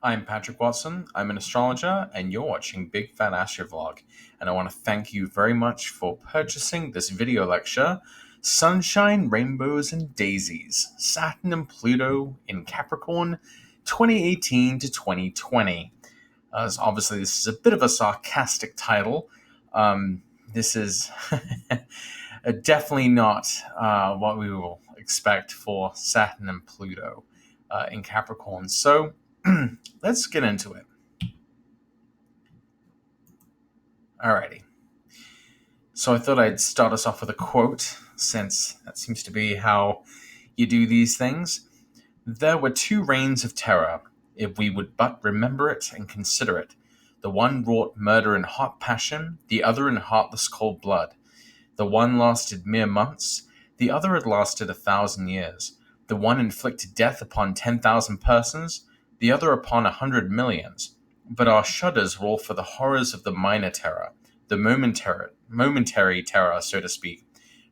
I'm Patrick Watson. I'm an astrologer, and you're watching Big Fat Astro Vlog. And I want to thank you very much for purchasing this video lecture, Sunshine, Rainbows, and Daisies, Saturn and Pluto in Capricorn, 2018 to 2020. Obviously, this is a bit of a sarcastic title. This is definitely not what we will expect for Saturn and Pluto in Capricorn. So, let's get into it. Alrighty. So I thought I'd start us off with a quote, since that seems to be how you do these things. There were two reigns of terror, if we would but remember it and consider it. The one wrought murder in hot passion, the other in heartless cold blood. The one lasted mere months, the other had lasted 1,000 years. The one inflicted death upon 10,000 persons, the other upon 100 millions. But our shudders roll for the horrors of the minor terror, the momentary terror, so to speak.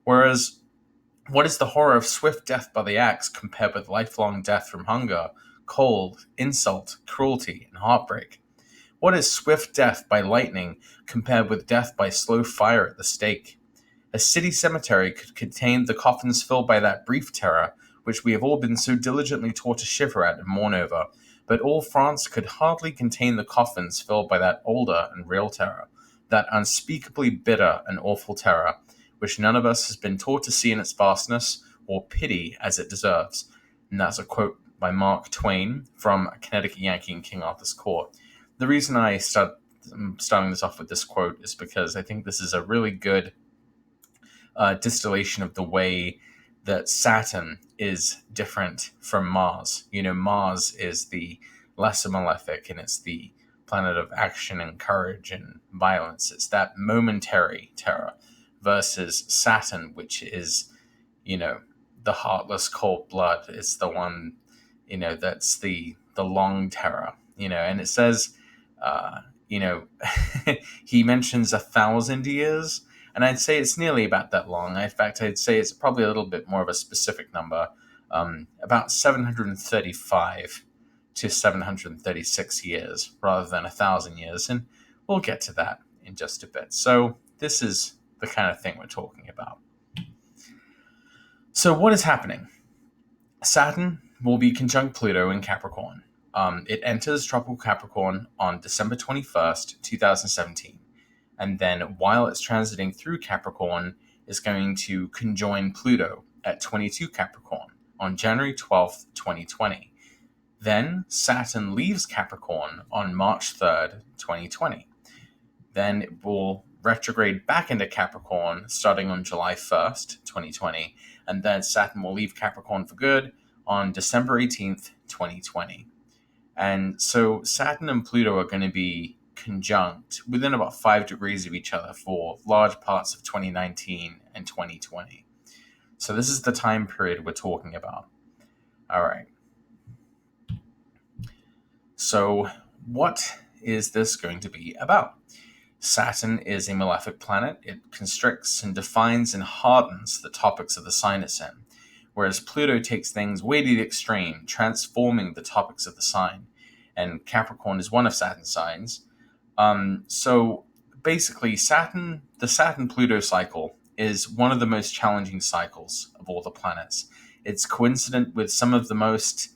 Whereas, what is the horror of swift death by the axe compared with lifelong death from hunger, cold, insult, cruelty, and heartbreak? What is swift death by lightning compared with death by slow fire at the stake? A city cemetery could contain the coffins filled by that brief terror, which we have all been so diligently taught to shiver at and mourn over, but all France could hardly contain the coffins filled by that older and real terror, that unspeakably bitter and awful terror, which none of us has been taught to see in its vastness or pity as it deserves. And that's a quote by Mark Twain from A Connecticut Yankee in King Arthur's Court. The reason I'm starting this off with this quote is because I think this is a really good distillation of the way that Saturn is different from Mars. You know, Mars is the lesser malefic, and it's the planet of action and courage and violence. It's that momentary terror versus Saturn, which is, the heartless cold blood. It's the one, that's the long terror, and it says, he mentions 1,000 years. And I'd say it's nearly about that long. In fact, I'd say it's probably a little bit more of a specific number, about 735 to 736 years rather than 1,000 years. And we'll get to that in just a bit. So this is the kind of thing we're talking about. So what is happening? Saturn will be conjunct Pluto in Capricorn. It enters tropical Capricorn on December 21st, 2017. And then while it's transiting through Capricorn, is going to conjoin Pluto at 22 Capricorn on January 12th, 2020. Then Saturn leaves Capricorn on March 3rd, 2020. Then it will retrograde back into Capricorn starting on July 1st, 2020. And then Saturn will leave Capricorn for good on December 18th, 2020. And so Saturn and Pluto are going to be conjunct within about 5 degrees of each other for large parts of 2019 and 2020. So this is the time period we're talking about. All right. So what is this going to be about? Saturn is a malefic planet. It constricts and defines and hardens the topics of the sign it's in, whereas Pluto takes things way to the extreme, transforming the topics of the sign. And Capricorn is one of Saturn's signs. So basically, the Saturn-Pluto cycle is one of the most challenging cycles of all the planets. It's coincident with some of the most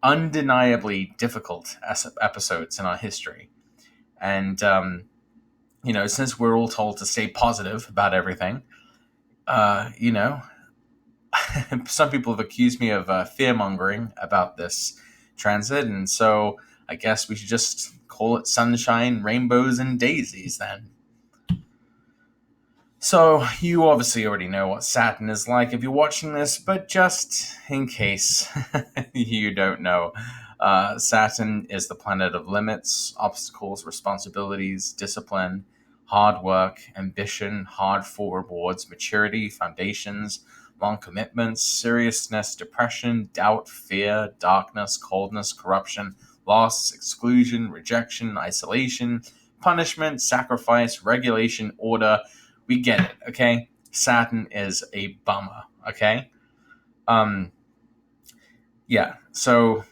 undeniably difficult episodes in our history. And, since we're all told to stay positive about everything, some people have accused me of fear-mongering about this transit, and so I guess we should just call it Sunshine, Rainbows, and Daisies then. So you obviously already know what Saturn is like if you're watching this, but just in case you don't know, Saturn is the planet of limits, obstacles, responsibilities, discipline, hard work, ambition, hard-fought rewards, maturity, foundations, long commitments, seriousness, depression, doubt, fear, darkness, coldness, corruption, loss, exclusion, rejection, isolation, punishment, sacrifice, regulation, order. We get it, okay? Saturn is a bummer, okay? Yeah, so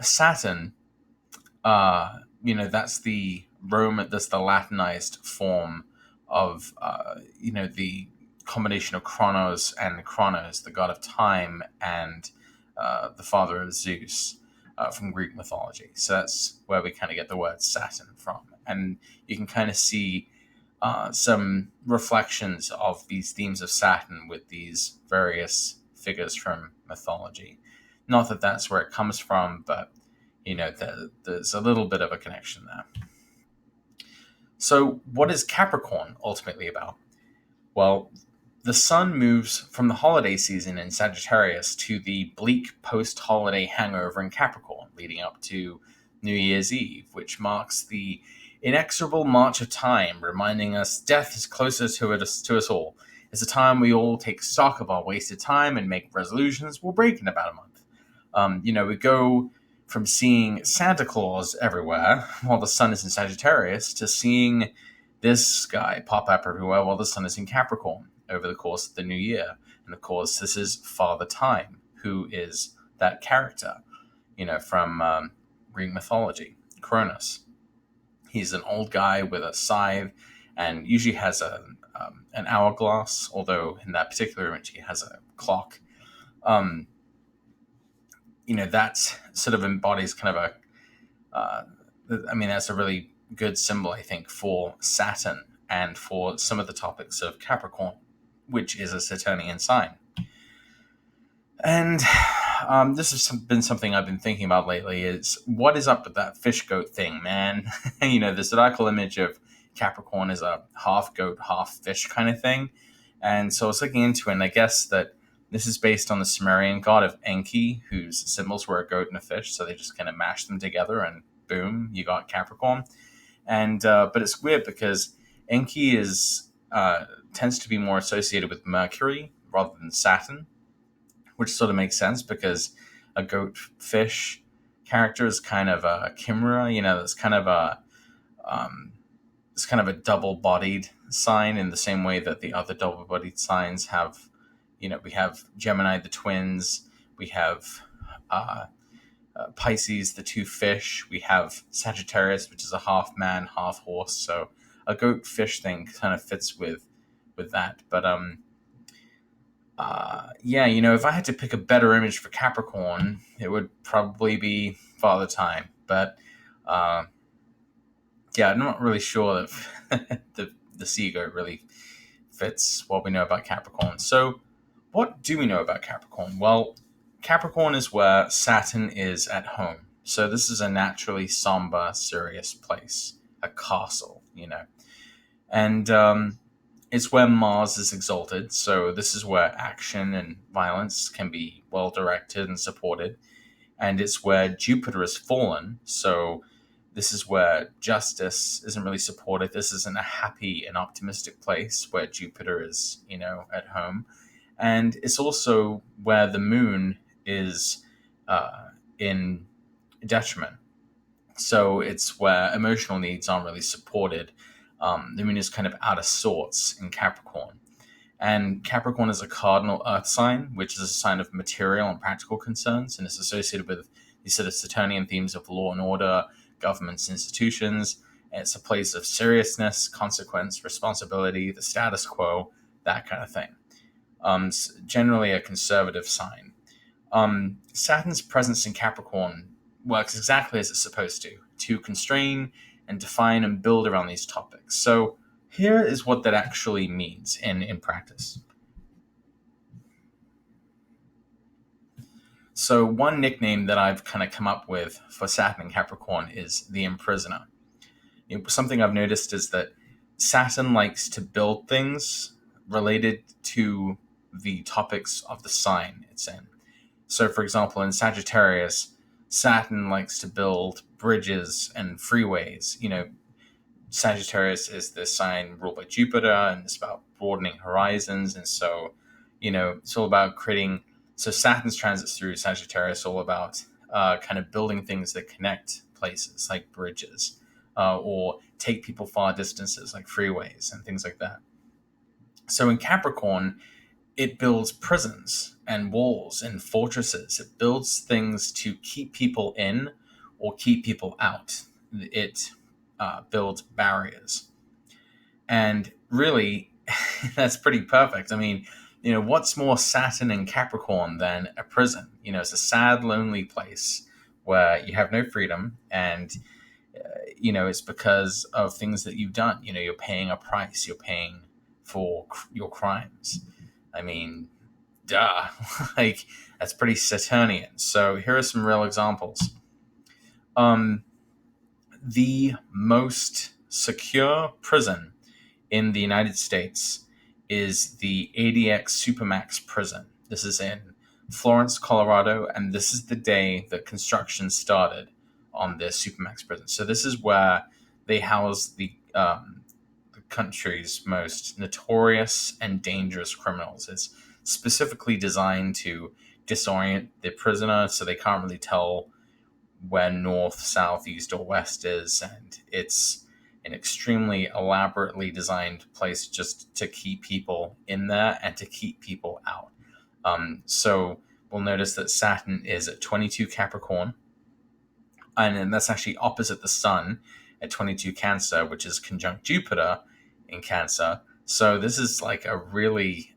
Saturn, that's that's the Latinized form of, the combination of Chronos, the god of time, and the father of Zeus from Greek mythology. So that's where we kind of get the word Saturn from. And you can kind of see some reflections of these themes of Saturn with these various figures from mythology. Not that that's where it comes from, but there's a little bit of a connection there. So, what is Capricorn ultimately about? Well, the sun moves from the holiday season in Sagittarius to the bleak post-holiday hangover in Capricorn, leading up to New Year's Eve, which marks the inexorable march of time, reminding us death is closer to us all. It's a time we all take stock of our wasted time and make resolutions we'll break in about a month. We go from seeing Santa Claus everywhere while the sun is in Sagittarius to seeing this guy pop up everywhere while the sun is in Capricorn over the course of the new year. And of course, this is Father Time, who is that character, from Greek mythology, Cronus. He's an old guy with a scythe and usually has an hourglass, although in that particular image he has a clock. That sort of embodies kind of that's a really good symbol, I think, for Saturn and for some of the topics of Capricorn, which is a Saturnian sign. And this has been something I've been thinking about lately, is what is up with that fish goat thing, man? The zodiacal image of Capricorn is a half goat, half fish kind of thing. And so I was looking into it, and I guess that this is based on the Sumerian god of Enki, whose symbols were a goat and a fish. So they just kind of mashed them together and boom, you got Capricorn. And but it's weird because Enki tends to be more associated with Mercury rather than Saturn, which sort of makes sense because a goat fish character is kind of a chimera. It's kind of a double-bodied sign in the same way that the other double-bodied signs have. We have Gemini, the twins. We have Pisces, the two fish. We have Sagittarius, which is a half man, half horse. So a goat fish thing kind of fits with that. But if I had to pick a better image for Capricorn, it would probably be Father Time. But I'm not really sure that the sea goat really fits what we know about Capricorn. So what do we know about Capricorn? Well, Capricorn is where Saturn is at home. So this is a naturally somber, serious place, a castle, And it's where Mars is exalted. So this is where action and violence can be well directed and supported. And it's where Jupiter is fallen. So this is where justice isn't really supported. This isn't a happy and optimistic place where Jupiter is, at home. And it's also where the moon is in detriment. So it's where emotional needs aren't really supported. The moon is kind of out of sorts in Capricorn. And Capricorn is a cardinal earth sign, which is a sign of material and practical concerns, and it's associated with these sort of Saturnian themes of law and order, governments, institutions. And it's a place of seriousness, consequence, responsibility, the status quo, that kind of thing. Generally a conservative sign. Saturn's presence in Capricorn works exactly as it's supposed to constrain and define and build around these topics. So here is what that actually means in practice. So one nickname that I've kind of come up with for Saturn and Capricorn is the Imprisoner. Something I've noticed is that Saturn likes to build things related to the topics of the sign it's in. So, for example, in Sagittarius, Saturn likes to build bridges and freeways. Sagittarius is the sign ruled by Jupiter, and it's about broadening horizons. And so, it's all about creating. So Saturn's transits through Sagittarius all about kind of building things that connect places, like bridges, or take people far distances, like freeways and things like that. So in Capricorn, it builds prisons and walls and fortresses. It builds things to keep people in or keep people out. It builds barriers. And really, that's pretty perfect. I mean, what's more Saturn in Capricorn than a prison? It's a sad, lonely place where you have no freedom, and it's because of things that you've done. You're paying a price. You're paying for your crimes. I mean, duh. Like, that's pretty Saturnian. So here are some real examples. The most secure prison in the United States is the ADX Supermax prison. This is in Florence, Colorado, and this is the day that construction started on this Supermax prison. So this is where they house the country's most notorious and dangerous criminals. It's specifically designed to disorient the prisoner so they can't really tell where north, south, east, or west is, and it's an extremely elaborately designed place just to keep people in there and to keep people out. So we'll notice that Saturn is at 22 Capricorn, and that's actually opposite the Sun at 22 Cancer, which is conjunct Jupiter in Cancer. So this is like a really,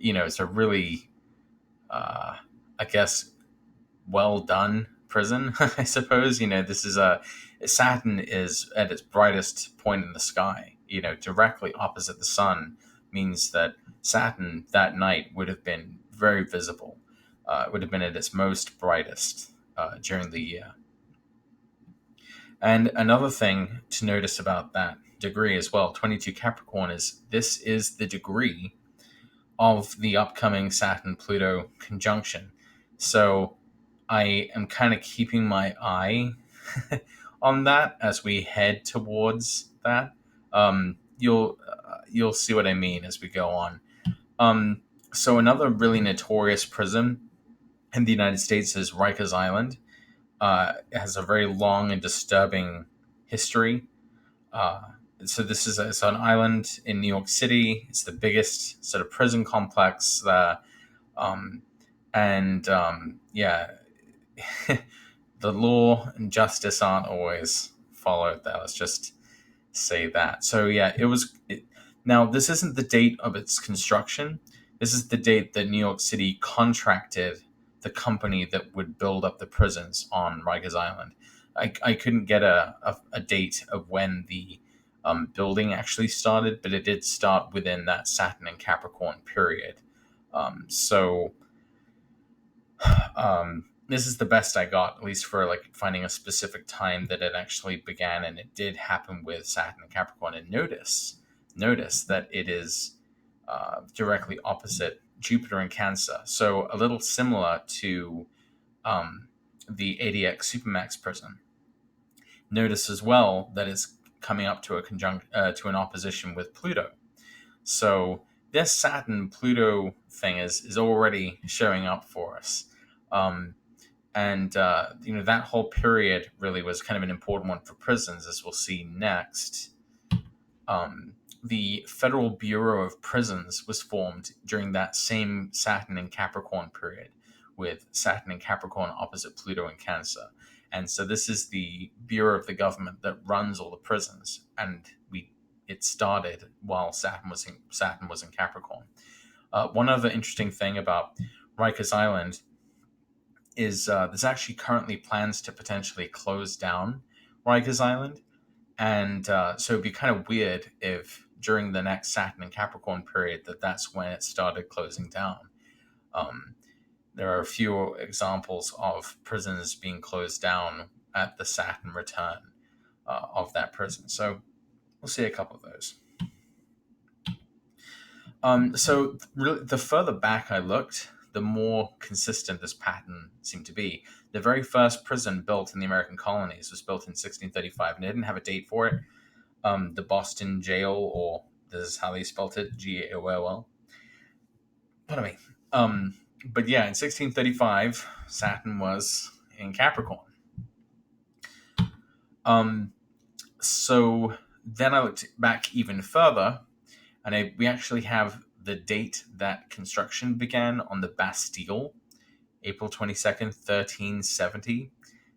it's a really, I guess, well done prison, I suppose. This is Saturn is at its brightest point in the sky, directly opposite the Sun, means that Saturn that night would have been very visible. It would have been at its most brightest during the year. And another thing to notice about that degree as well, 22 Capricorn, is this is the degree of the upcoming Saturn-Pluto conjunction. So I am kind of keeping my eye on that as we head towards that. You'll see what I mean as we go on. So another really notorious prison in the United States is Rikers Island. It has a very long and disturbing history. So this is it's an island in New York City. It's the biggest sort of prison complex there. Yeah, the law and justice aren't always followed there. Let's just say that. So yeah, now this isn't the date of its construction. This is the date that New York City contracted the company that would build up the prisons on Rikers Island. I couldn't get a date of when the building actually started, but it did start within that Saturn and Capricorn period. This is the best I got, at least for like finding a specific time that it actually began, and it did happen with Saturn and Capricorn. And notice that it is directly opposite Jupiter in Cancer, so a little similar to the ADX Supermax prison. Notice as well that it's coming up to to an opposition with Pluto. So this Saturn-Pluto thing is already showing up for us. That whole period really was kind of an important one for prisons, as we'll see next. The Federal Bureau of Prisons was formed during that same Saturn and Capricorn period, with Saturn and Capricorn opposite Pluto and Cancer. And so this is the bureau of the government that runs all the prisons, and it started while Saturn was in Capricorn. One other interesting thing about Rikers Island is there's actually currently plans to potentially close down Rikers Island. And so it'd be kind of weird if during the next Saturn and Capricorn period that's when it started closing down. There are a few examples of prisons being closed down at the Saturn return of that prison. So we'll see a couple of those. So really, the further back I looked, the more consistent this pattern seemed to be. The very first prison built in the American colonies was built in 1635, and they didn't have a date for it. The Boston Jail, or this is how they spelt it, Gaoll. What I mean. But yeah, in 1635, Saturn was in Capricorn. So then I looked back even further, and we actually have the date that construction began on the Bastille, April 22nd, 1370,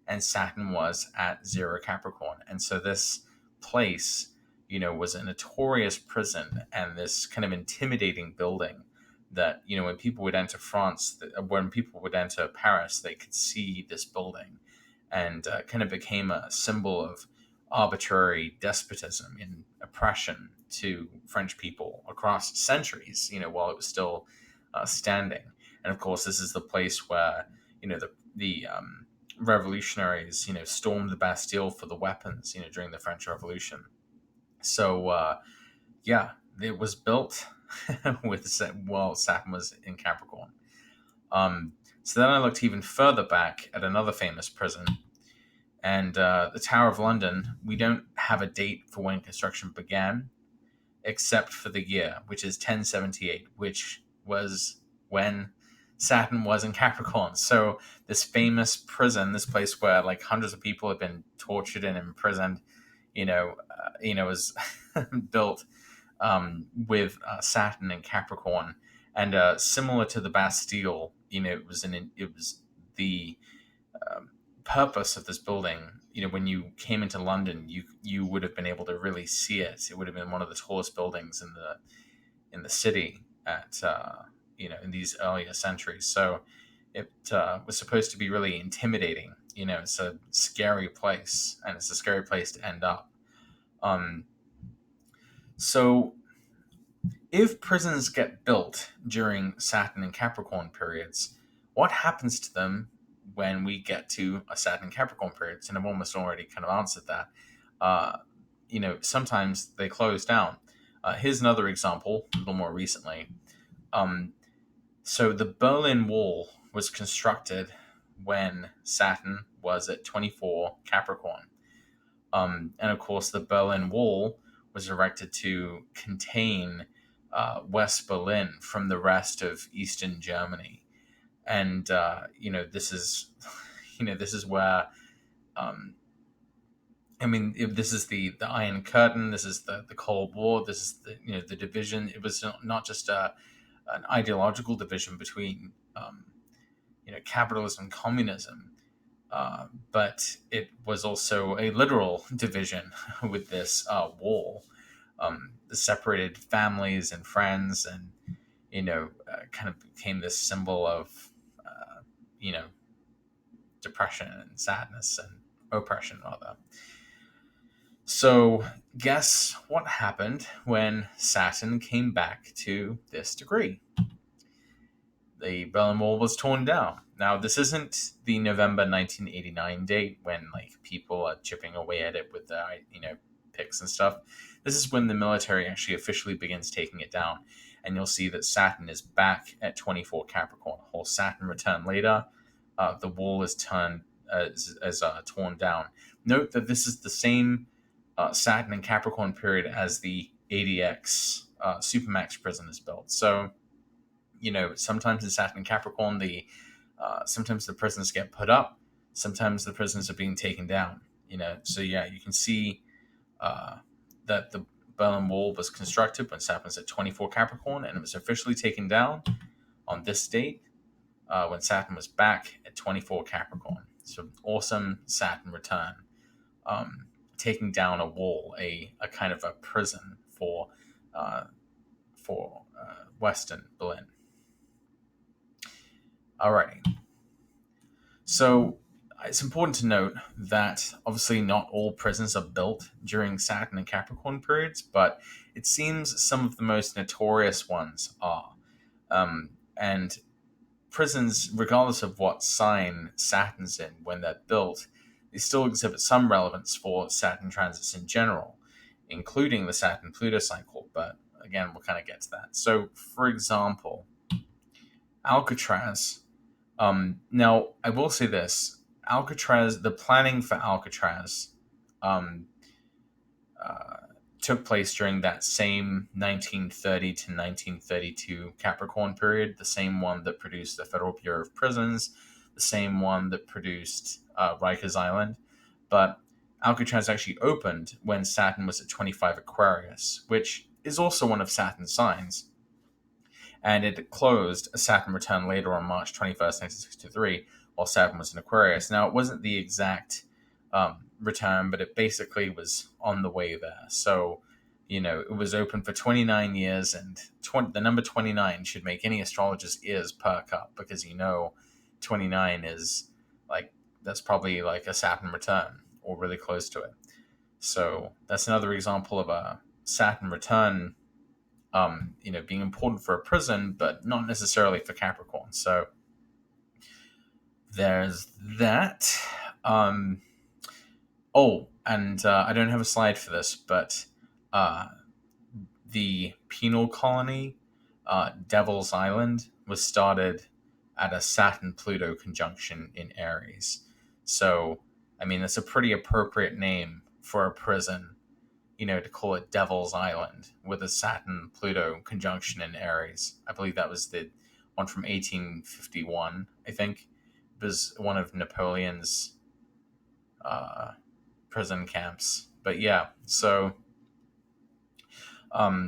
and Saturn was at 0 Capricorn. And so this place, was a notorious prison and this kind of intimidating building that, when people would enter France, when people would enter Paris, they could see this building, and kind of became a symbol of arbitrary despotism and oppression to French people across centuries, while it was still standing. And of course, this is the place where, the revolutionaries, stormed the Bastille for the weapons, during the French Revolution. So, yeah, it was built while Saturn was in Capricorn. So then I looked even further back at another famous prison, and the Tower of London. We don't have a date for when construction began, except for the year, which is 1078, which was when Saturn was in Capricorn. So this famous prison, this place where like hundreds of people have been tortured and imprisoned, was built with Saturn and Capricorn, and similar to the Bastille. It was the purpose of this building. When you came into London, you would have been able to really see it. It would have been one of the tallest buildings in the city at in these earlier centuries. So it was supposed to be really intimidating. It's a scary place, and it's a scary place to end up. So if prisons get built during Saturn and Capricorn periods, what happens to them when we get to a Saturn and Capricorn period? And I've almost already kind of answered that. Sometimes they close down. Here's another example, a little more recently. So the Berlin Wall was constructed when Saturn was at 24 Capricorn. And of course, the Berlin Wall was erected to contain West Berlin from the rest of Eastern Germany. And, this is, this is where, this is the Iron Curtain, this is the Cold War, this is the division. It was not just an ideological division between, capitalism and communism, but it was also a literal division with this wall. Separated families and friends, and kind of became this symbol of depression and sadness and oppression, rather. So guess what happened when Saturn came back to this degree? The Berlin Wall was torn down. Now, this isn't the November 1989 date when people are chipping away at it with their picks and stuff. This is when the military actually officially begins taking it down, and you'll see that Saturn is back at 24 Capricorn. Whole Saturn return later. The wall is torn down. Note that this is the same Saturn and Capricorn period as the ADX Supermax prison is built. So, sometimes in Saturn and Capricorn, sometimes the prisons get put up, sometimes the prisons are being taken down. So yeah, you can see that the Berlin Wall was constructed when Saturn was at 24 Capricorn, and it was officially taken down on this date when Saturn was back at 24 Capricorn. So awesome Saturn return, taking down a wall, a kind of a prison for Western Berlin. Alrighty. So it's important to note that obviously not all prisons are built during Saturn and Capricorn periods, but it seems some of the most notorious ones are. And prisons, regardless of what sign Saturn's in when they're built, they still exhibit some relevance for Saturn transits in general, including the Saturn-Pluto cycle, but again, we'll kind of get to that. So, for example, Alcatraz. Now, I will say this. Alcatraz, the planning for Alcatraz took place during that same 1930 to 1932 Capricorn period, the same one that produced the Federal Bureau of Prisons, the same one that produced Rikers Island. But Alcatraz actually opened when Saturn was at 25 Aquarius, which is also one of Saturn's signs. And it closed a Saturn return later on March 21st, 1963, while Saturn was in Aquarius. Now, it wasn't the exact return, but it basically was on the way there. So, it was open for 29 years, and the number 29 should make any astrologer's ears perk up, because 29 is like, that's probably like a Saturn return or really close to it. So that's another example of a Saturn return, being important for a prison, but not necessarily for Capricorn. So there's that. And I don't have a slide for this, but the penal colony, Devil's Island, was started at a Saturn-Pluto conjunction in Aries. So, that's a pretty appropriate name for a prison, to call it Devil's Island, with a Saturn-Pluto conjunction in Aries. I believe that was the one from 1851, I think. It was one of Napoleon's prison camps. But yeah, so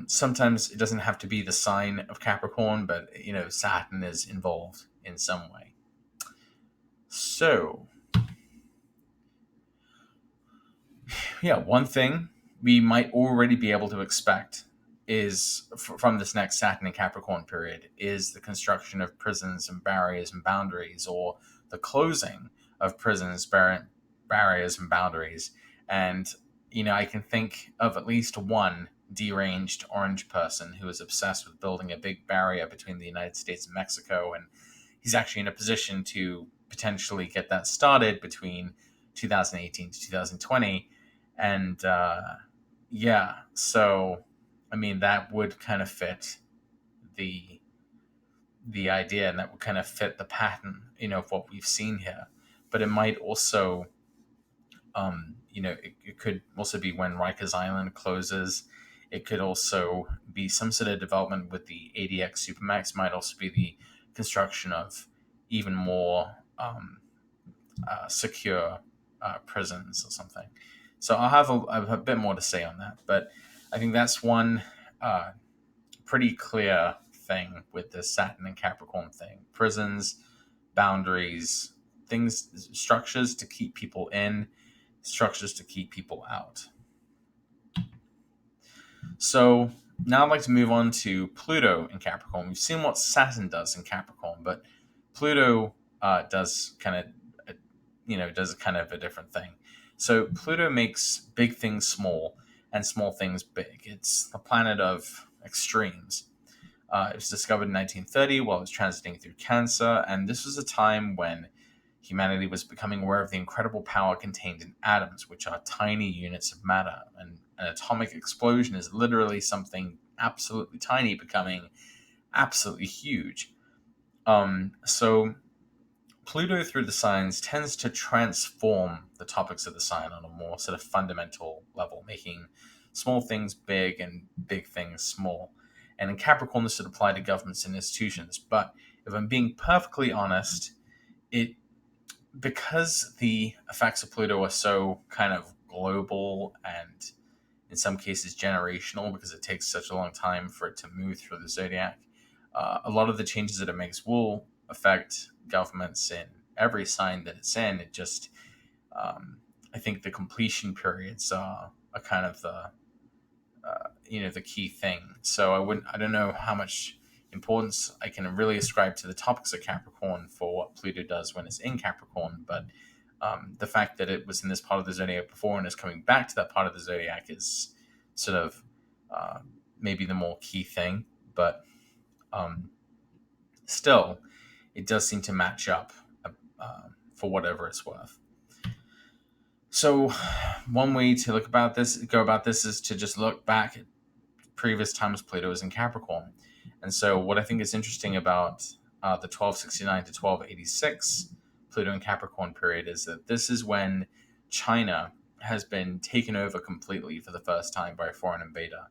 sometimes it doesn't have to be the sign of Capricorn, but Saturn is involved in some way. So yeah, one thing we might already be able to expect is from this next Saturn and Capricorn period is the construction of prisons and barriers and boundaries, or the closing of prisons, barriers and boundaries. And I can think of at least one deranged orange person who is obsessed with building a big barrier between the United States and Mexico, and he's actually in a position to potentially get that started between 2018 to 2020. And so that would kind of fit the idea, and that would kind of fit the pattern of what we've seen here. But it might also it could also be when Rikers Island closes. It could also be some sort of development with the ADX Supermax. Might also be the construction of even more secure prisons or something. So I'll have a bit more to say on that. But I think that's one pretty clear thing with the Saturn and Capricorn thing. Prisons, boundaries, things, structures to keep people in, structures to keep people out. So now I'd like to move on to Pluto in Capricorn. We've seen what Saturn does in Capricorn, but Pluto does kind of a different thing. So Pluto makes big things small and small things big. It's the planet of extremes. It was discovered in 1930 while it was transiting through Cancer, and this was a time when humanity was becoming aware of the incredible power contained in atoms, which are tiny units of matter. And an atomic explosion is literally something absolutely tiny becoming absolutely huge. So Pluto, through the signs, tends to transform the topics of the sign on a more sort of fundamental level, making small things big and big things small. And in Capricorn, this would apply to governments and institutions. But if I'm being perfectly honest, because the effects of Pluto are so kind of global and in some cases generational, because it takes such a long time for it to move through the zodiac, a lot of the changes that it makes will affect governments in every sign that it's in. It just, I think the completion periods are kind of the key thing. So I don't know how much importance I can really ascribe to the topics of Capricorn for what Pluto does when it's in Capricorn, but the fact that it was in this part of the zodiac before and is coming back to that part of the zodiac is sort of maybe the more key thing. But still, it does seem to match up for whatever it's worth. So one way to go about this is to just look back at previous times Pluto was in Capricorn. And so what I think is interesting about the 1269 to 1286 Pluto in Capricorn period is that this is when China has been taken over completely for the first time by a foreign invader.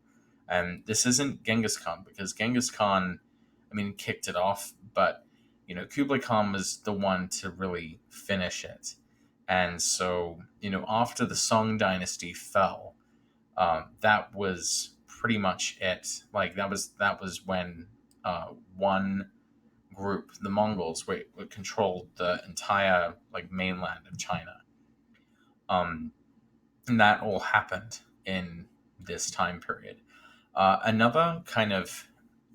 And this isn't Genghis Khan, because Genghis Khan, kicked it off, but Kublai Khan was the one to really finish it. And so, after the Song dynasty fell, that was pretty much it. Like that was when one group, the Mongols, controlled the entire mainland of China. And that all happened in this time period. Another kind of,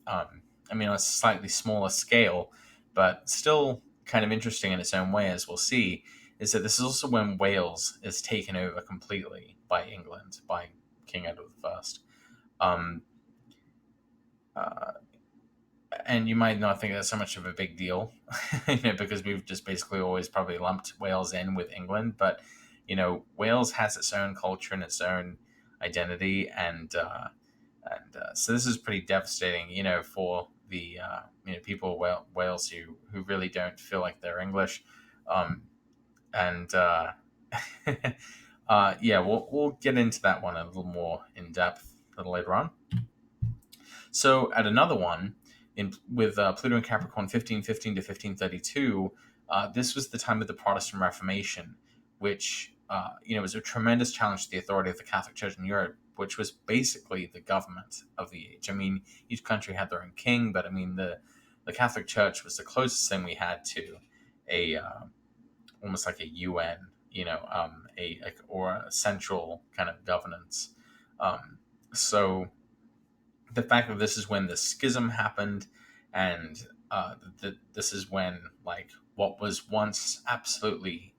on a slightly smaller scale, but still kind of interesting in its own way, as we'll see, is that this is also when Wales is taken over completely by England, by King Edward I. Um, uh, and you might not think that's so much of a big deal, because we've just basically always probably lumped Wales in with England. But Wales has its own culture and its own identity, and so this is pretty devastating, for the people of Wales who really don't feel like they're English, and yeah, we'll get into that one a little more in depth a little later on. So at another one, with Pluto and Capricorn 1515 to 1532, this was the time of the Protestant Reformation, which was a tremendous challenge to the authority of the Catholic Church in Europe, which was basically the government of the age. Each country had their own king, but the Catholic Church was the closest thing we had to a almost like a UN, or a central kind of governance. So the fact that this is when the schism happened, and this is when what was once absolutely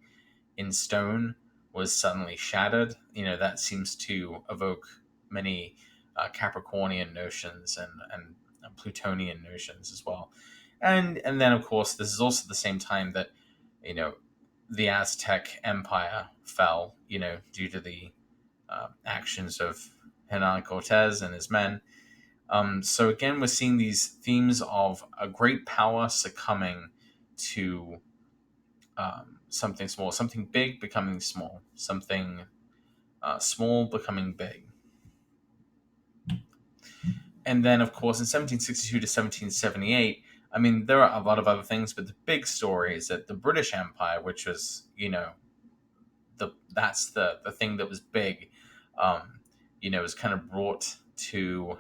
in stone was suddenly shattered. That seems to evoke many Capricornian notions and Plutonian notions as well. And then of course this is also the same time that the Aztec Empire fell. Due to the actions of Hernan Cortez and his men. So again, we're seeing these themes of a great power succumbing to something small, something big becoming small, something small becoming big. And then, of course, in 1762 to 1778, there are a lot of other things, but the big story is that the British Empire, which was, that's the thing that was big, was kind of brought to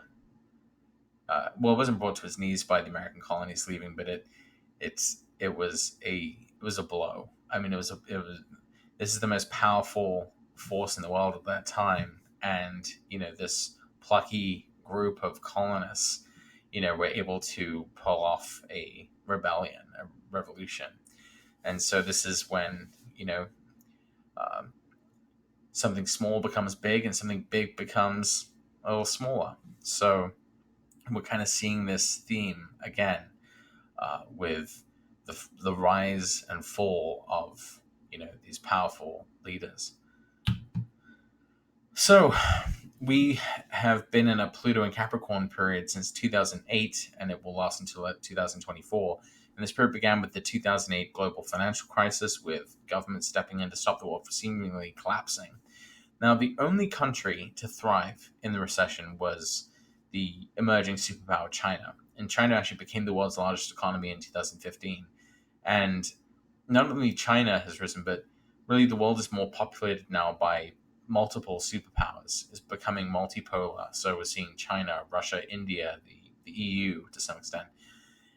it wasn't brought to his knees by the American colonies leaving, but it was a blow. This is the most powerful force in the world at that time, and this plucky group of colonists, were able to pull off a rebellion, a revolution, and so this is when something small becomes big, and something big becomes a little smaller. So we're kind of seeing this theme again with the rise and fall of these powerful leaders. So we have been in a Pluto and Capricorn period since 2008, and it will last until 2024. And this period began with the 2008 global financial crisis, with government stepping in to stop the world from seemingly collapsing. Now, the only country to thrive in the recession was the emerging superpower China. And China actually became the world's largest economy in 2015. And not only China has risen, but really the world is more populated now by multiple superpowers. It's becoming multipolar. So we're seeing China, Russia, India, the EU to some extent.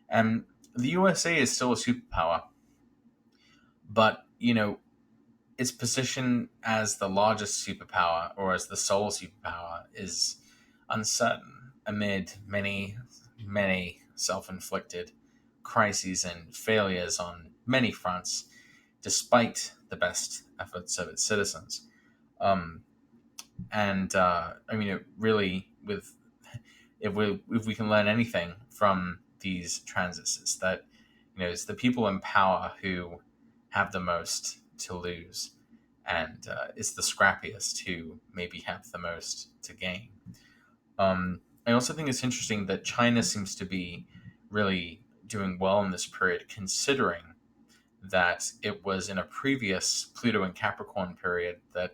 And the USA is still a superpower. But, its position as the largest superpower, or as the sole superpower, is uncertain amid many, many self-inflicted crises and failures on many fronts, despite the best efforts of its citizens. It really, if we can learn anything from these transits, it's that it's the people in power who have the most to lose, and it's the scrappiest who maybe have the most to gain. I also think it's interesting that China seems to be really doing well in this period, considering that it was in a previous Pluto and Capricorn period that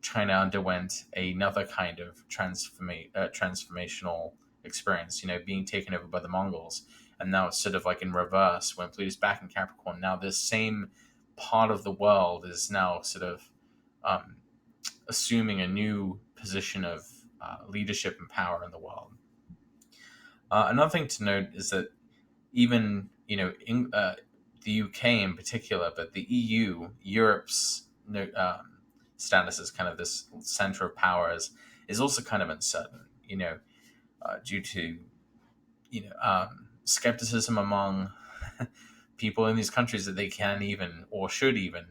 China underwent another kind of transformational experience, being taken over by the Mongols. And now it's sort of like in reverse. When Pluto's back in Capricorn, now this same part of the world is now sort of assuming a new position of leadership and power in the world. Another thing to note is that even the UK in particular, but the EU, Europe's status as kind of this center of powers is also kind of uncertain. Due to skepticism among people in these countries that they can even or should even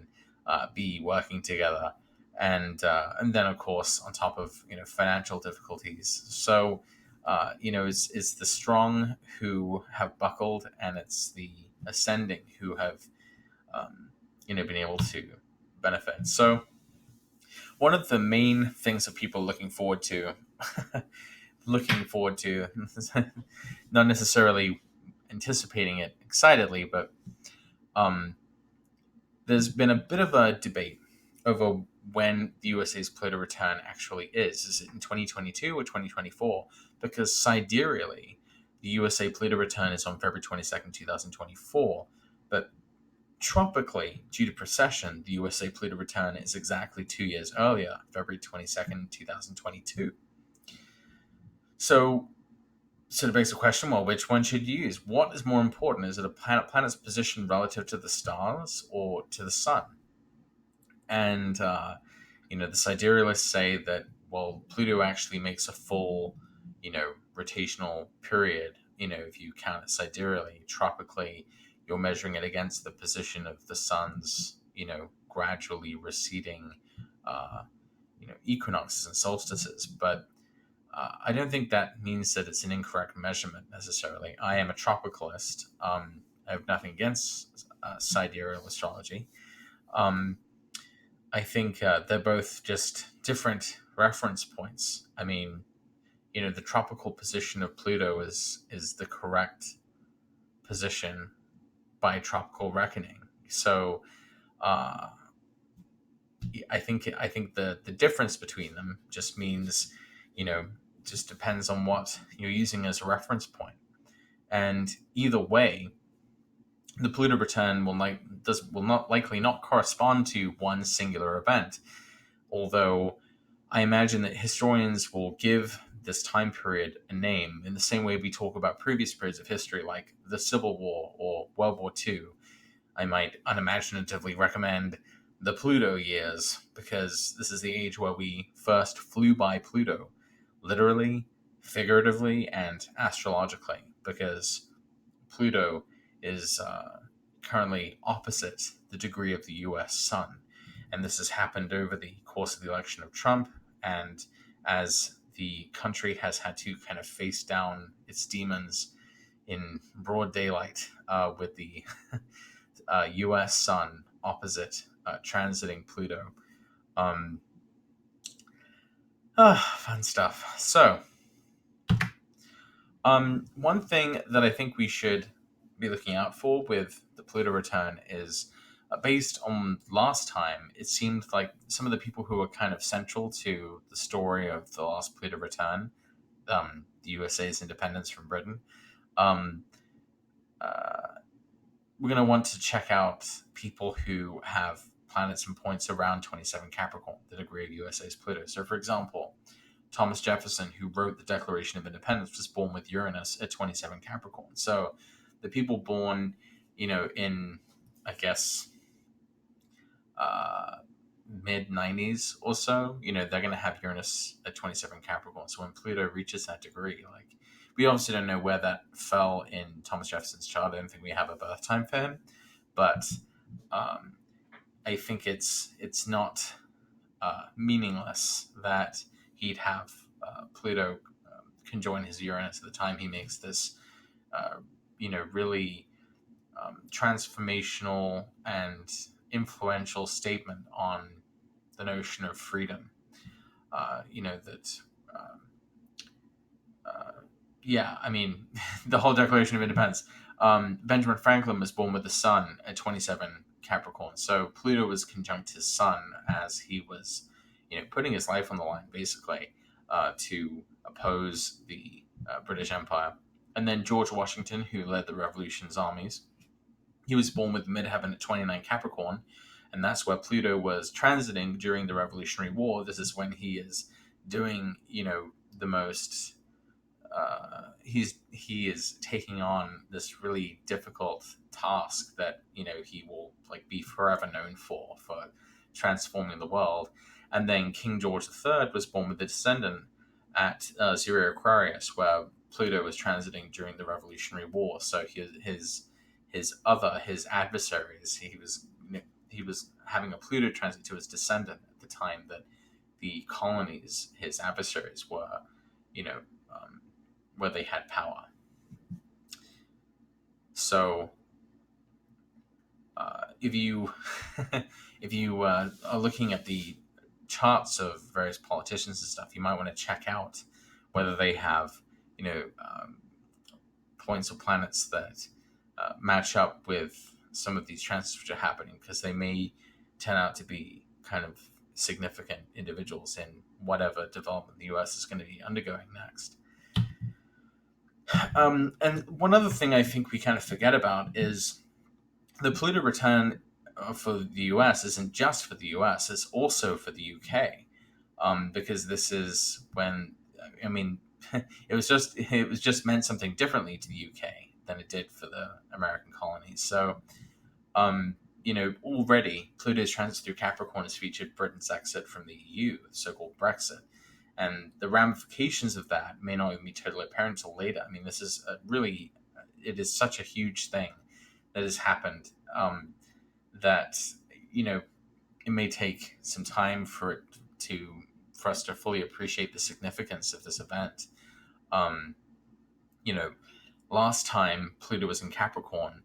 be working together, and then of course on top of financial difficulties. So it's the strong who have buckled, and it's the ascending who have been able to benefit. So one of the main things that people are looking forward to, not necessarily anticipating it excitedly, but um, there's been a bit of a debate over when the USA's Pluto return actually is. Is it in 2022 or 2024? Because sidereally, the USA Pluto return is on February 22nd, 2024, but tropically, due to precession, the USA Pluto return is exactly 2 years earlier, February 22nd, 2022. So sort of begs the question, well, which one should you use? What is more important? Is it a planet's position relative to the stars or to the sun? And, the siderealists say that, well, Pluto actually makes a full, rotational period. If you count it sidereally, tropically, you're measuring it against the position of the sun's, gradually receding, equinoxes and solstices. But I don't think that means that it's an incorrect measurement necessarily. I am a tropicalist. I have nothing against sidereal astrology. Um, I think they're both just different reference points. I mean, the tropical position of Pluto is the correct position by tropical reckoning. So uh, I think the difference between them just means, just depends on what you're using as a reference point. And either way, the Pluto return will not likely not correspond to one singular event, although I imagine that historians will give this time period a name in the same way we talk about previous periods of history like the Civil War or World War II. I might unimaginatively recommend the Pluto years because this is the age where we first flew by Pluto, literally, figuratively, and astrologically, because Pluto is currently opposite the degree of the US sun. And this has happened over the course of the election of Trump, and as the country has had to kind of face down its demons in broad daylight with the US sun opposite transiting Pluto. Fun stuff. So, one thing that I think we should be looking out for with the Pluto return is based on last time, it seemed like some of the people who were kind of central to the story of the last Pluto return, the USA's independence from Britain, um, uh, we're going to want to check out people who have planets and points around 27 Capricorn, the degree of USA's Pluto. So, for example, Thomas Jefferson, who wrote the Declaration of Independence, was born with Uranus at 27 Capricorn. So, the people born, in, I guess, mid 90s or so, they're going to have Uranus at 27 Capricorn. So, when Pluto reaches that degree, we obviously don't know where that fell in Thomas Jefferson's chart. I don't think we have a birth time for him, but um, I think it's not meaningless that he'd have Pluto conjoin his Uranus at the time he makes this, really transformational and influential statement on the notion of freedom. That. Uh, yeah, I mean, the whole Declaration of Independence. Benjamin Franklin was born with the sun at 27 Capricorn. So Pluto was conjunct his sun as he was, putting his life on the line, basically, to oppose the British Empire. And then George Washington, who led the Revolution's armies, he was born with midheaven at 29 Capricorn. And that's where Pluto was transiting during the Revolutionary War. This is when he is doing, the most he is taking on this really difficult task that he will like be forever known for transforming the world. And then King George III was born with the descendant at Zero Aquarius, where Pluto was transiting during the Revolutionary War. So his adversaries, he was having a Pluto transit to his descendant at the time that the colonies, his adversaries, were, you know, um, where they had power. So if you if you are looking at the charts of various politicians and stuff, you might want to check out whether they have points or planets that match up with some of these transits which are happening, because they may turn out to be kind of significant individuals in whatever development the US is going to be undergoing next. And one other thing I think we kind of forget about is the Pluto return for the US isn't just for the US, it's also for the UK. Because this is when, I mean, it was just meant something differently to the UK than it did for the American colonies. So, already Pluto's transit through Capricorn has featured Britain's exit from the EU, the so-called Brexit. And the ramifications of that may not even be totally apparent until later. I mean, this is it is such a huge thing that has happened, that, it may take some time for us to fully appreciate the significance of this event. Um, Last time Pluto was in Capricorn,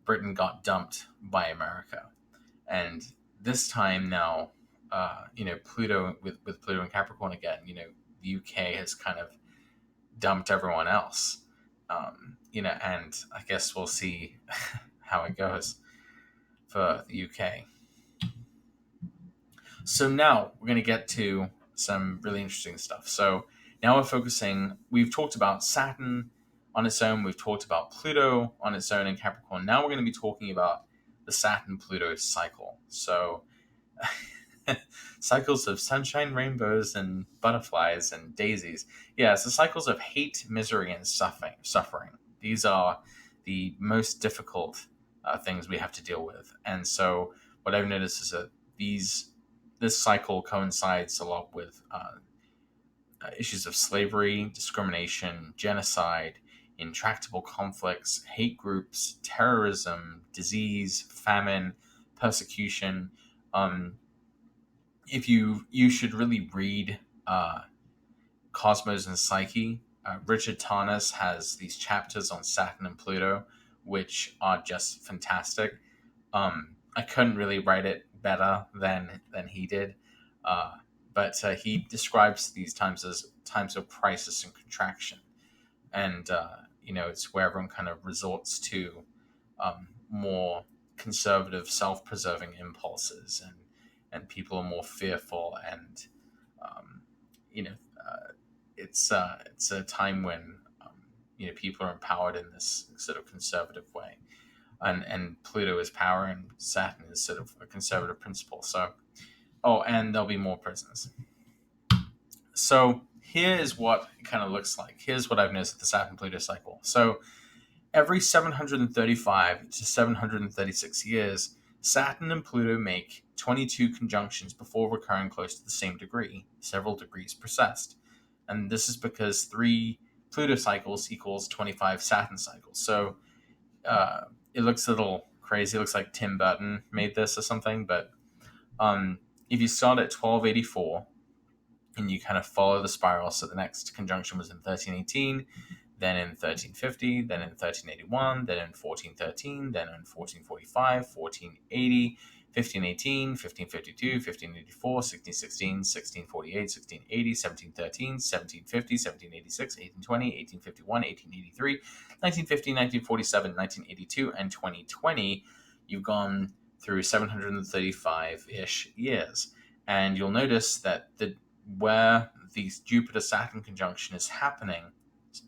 Britain got dumped by America. And this time now, Pluto with Pluto and Capricorn again, the UK has kind of dumped everyone else. And I guess we'll see how it goes for the UK. So now we're going to get to some really interesting stuff. So now we've talked about Saturn on its own, we've talked about Pluto on its own in Capricorn. Now we're going to be talking about the Saturn-Pluto cycle. So cycles of sunshine, rainbows, and butterflies and daisies. Yeah, it's the cycles of hate, misery, and suffering. These are the most difficult things we have to deal with. And so what I've noticed is that this cycle coincides a lot with issues of slavery, discrimination, genocide, intractable conflicts, hate groups, terrorism, disease, famine, persecution. If you should really read Cosmos and Psyche. Richard Tarnas has these chapters on Saturn and Pluto, which are just fantastic. I couldn't really write it better than he did. But he describes these times as times of crisis and contraction. And, it's where everyone kind of resorts to more conservative, self-preserving impulses, and people are more fearful. And, it's a time when, people are empowered in this sort of conservative way. And Pluto is power, and Saturn is sort of a conservative principle. So, and there'll be more prisons. So here is what it kind of looks like. Here's what I've noticed with the Saturn-Pluto cycle. So every 735 to 736 years, Saturn and Pluto make 22 conjunctions before recurring close to the same degree, several degrees precessed. And this is because 3 Pluto cycles equals 25 Saturn cycles. So it looks a little crazy. It looks like Tim Burton made this or something. But if you start at 1284 and you kind of follow the spiral, so the next conjunction was in 1318, then in 1350, then in 1381, then in 1413, then in 1445, 1480, 1518, 1552, 1584, 1616, 1648, 1680, 1713, 1750, 1786, 1820, 1851, 1883, 1950, 1947, 1982, and 2020. You've gone through 735-ish years. And you'll notice that where the Jupiter-Saturn conjunction is happening,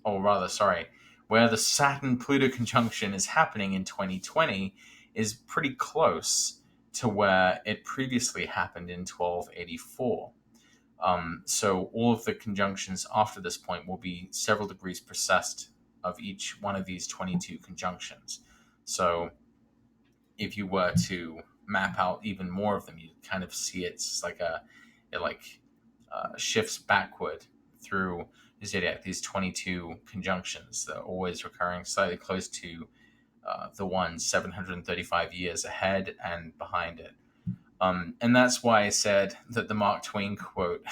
where the Saturn-Pluto conjunction is happening in 2020 is pretty close to where it previously happened in 1284. So all of the conjunctions after this point will be several degrees precessed of each one of these 22 conjunctions. So if you were to map out even more of them, you kind of see it's like it like shifts backward through the zodiac. These 22 conjunctions that are always recurring, slightly close to the one 735 years ahead and behind it. And that's why I said that the Mark Twain quote,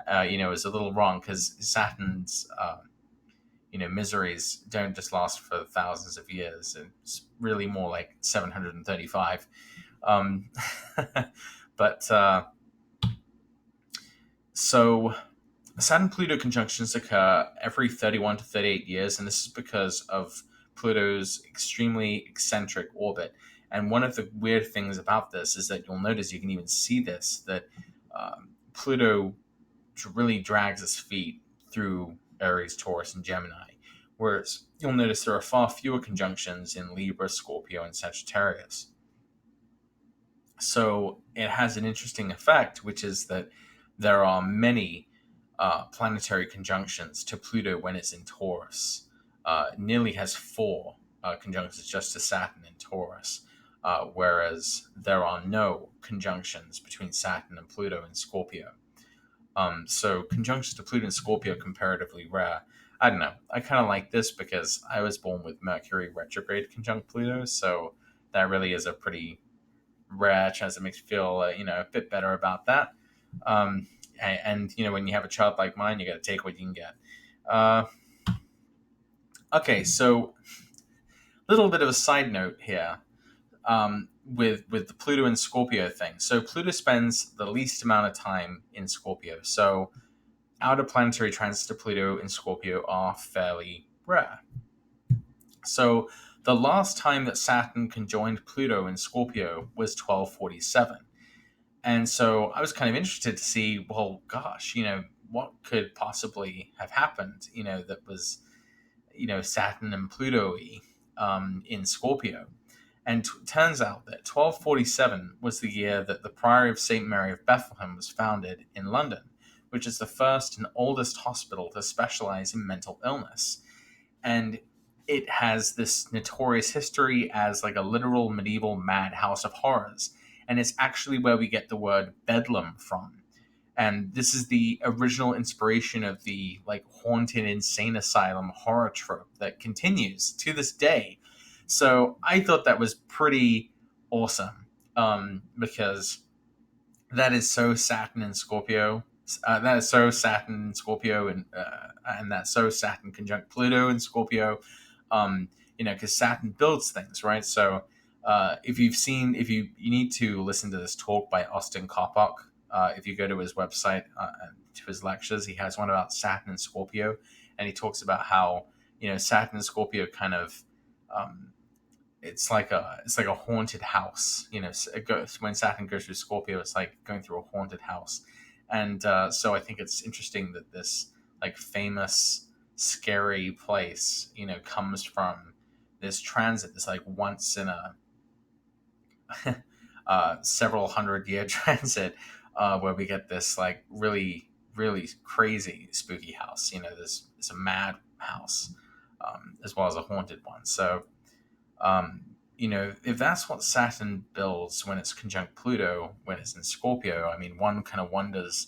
is a little wrong, because Saturn's miseries don't just last for thousands of years. It's really more like 735. Um, but so Saturn Pluto conjunctions occur every 31 to 38 years, and this is because of Pluto's extremely eccentric orbit. And one of the weird things about this is that you'll notice, you can even see this, that Pluto really drags its feet through Aries, Taurus, and Gemini. Whereas you'll notice there are far fewer conjunctions in Libra, Scorpio, and Sagittarius. So it has an interesting effect, which is that there are many planetary conjunctions to Pluto when it's in Taurus. It nearly has four conjunctions just to Saturn in Taurus, whereas there are no conjunctions between Saturn and Pluto in Scorpio. So conjunctions to Pluto and Scorpio are comparatively rare. I don't know. I kind of like this because I was born with Mercury retrograde conjunct Pluto, so that really is a pretty rare chance. That makes me feel a bit better about that. And when you have a child like mine, you got to take what you can get. Okay, so a little bit of a side note here. With the Pluto and Scorpio thing. So Pluto spends the least amount of time in Scorpio. So outer planetary transits to Pluto in Scorpio are fairly rare. So the last time that Saturn conjoined Pluto in Scorpio was 1247. And so I was kind of interested to see, well, gosh, what could possibly have happened, that was, Saturn and Pluto-y in Scorpio. And turns out that 1247 was the year that the Priory of St. Mary of Bethlehem was founded in London, which is the first and oldest hospital to specialize in mental illness. And it has this notorious history as like a literal medieval madhouse of horrors. And it's actually where we get the word Bedlam from. And this is the original inspiration of the like haunted insane asylum horror trope that continues to this day. So I thought that was pretty awesome, because that is so Saturn and Scorpio. That is so Saturn and Scorpio, and that's so Saturn conjunct Pluto and Scorpio. Because Saturn builds things, right? So if you need to listen to this talk by Austin Kopok. If you go to his website, to his lectures, he has one about Saturn and Scorpio, and he talks about how Saturn and Scorpio kind of it's like a haunted house. When Saturn goes through Scorpio, it's like going through a haunted house, and so I think it's interesting that this like famous scary place comes from this transit, this like once in a several 100-year transit, where we get this like really really crazy spooky house. This it's a mad house, as well as a haunted one. So if that's what Saturn builds when it's conjunct Pluto, when it's in Scorpio, I mean, one kind of wonders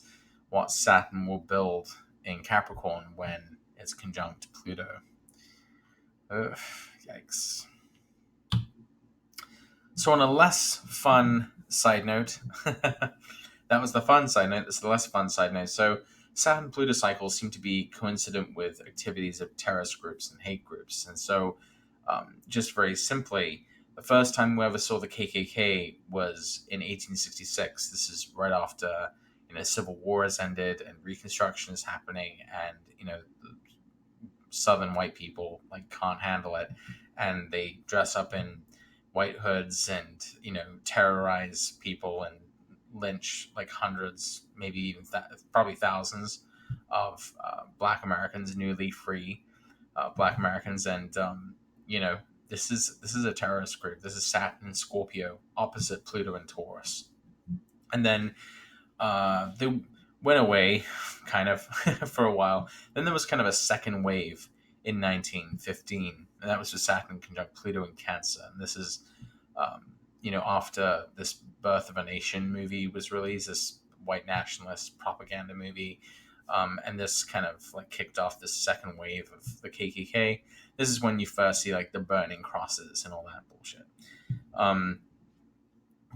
what Saturn will build in Capricorn when it's conjunct Pluto. Ugh, yikes. So on a less fun side note, that was the fun side note. This is the less fun side note. So Saturn-Pluto cycles seem to be coincident with activities of terrorist groups and hate groups. And so just very simply, the first time we ever saw the KKK was in 1866. This is right after Civil War has ended and Reconstruction is happening, and Southern white people like can't handle it, and they dress up in white hoods and terrorize people and lynch like hundreds, maybe even probably thousands of Black Americans, newly free Black Americans, and this is a terrorist group. This is Saturn and Scorpio opposite Pluto and Taurus. And then went away, kind of, for a while. Then there was kind of a second wave in 1915, and that was with Saturn conjunct Pluto in Cancer. And this is, after this Birth of a Nation movie was released, this white nationalist propaganda movie. And this kind of like kicked off this second wave of the KKK. This is when you first see like the burning crosses and all that bullshit.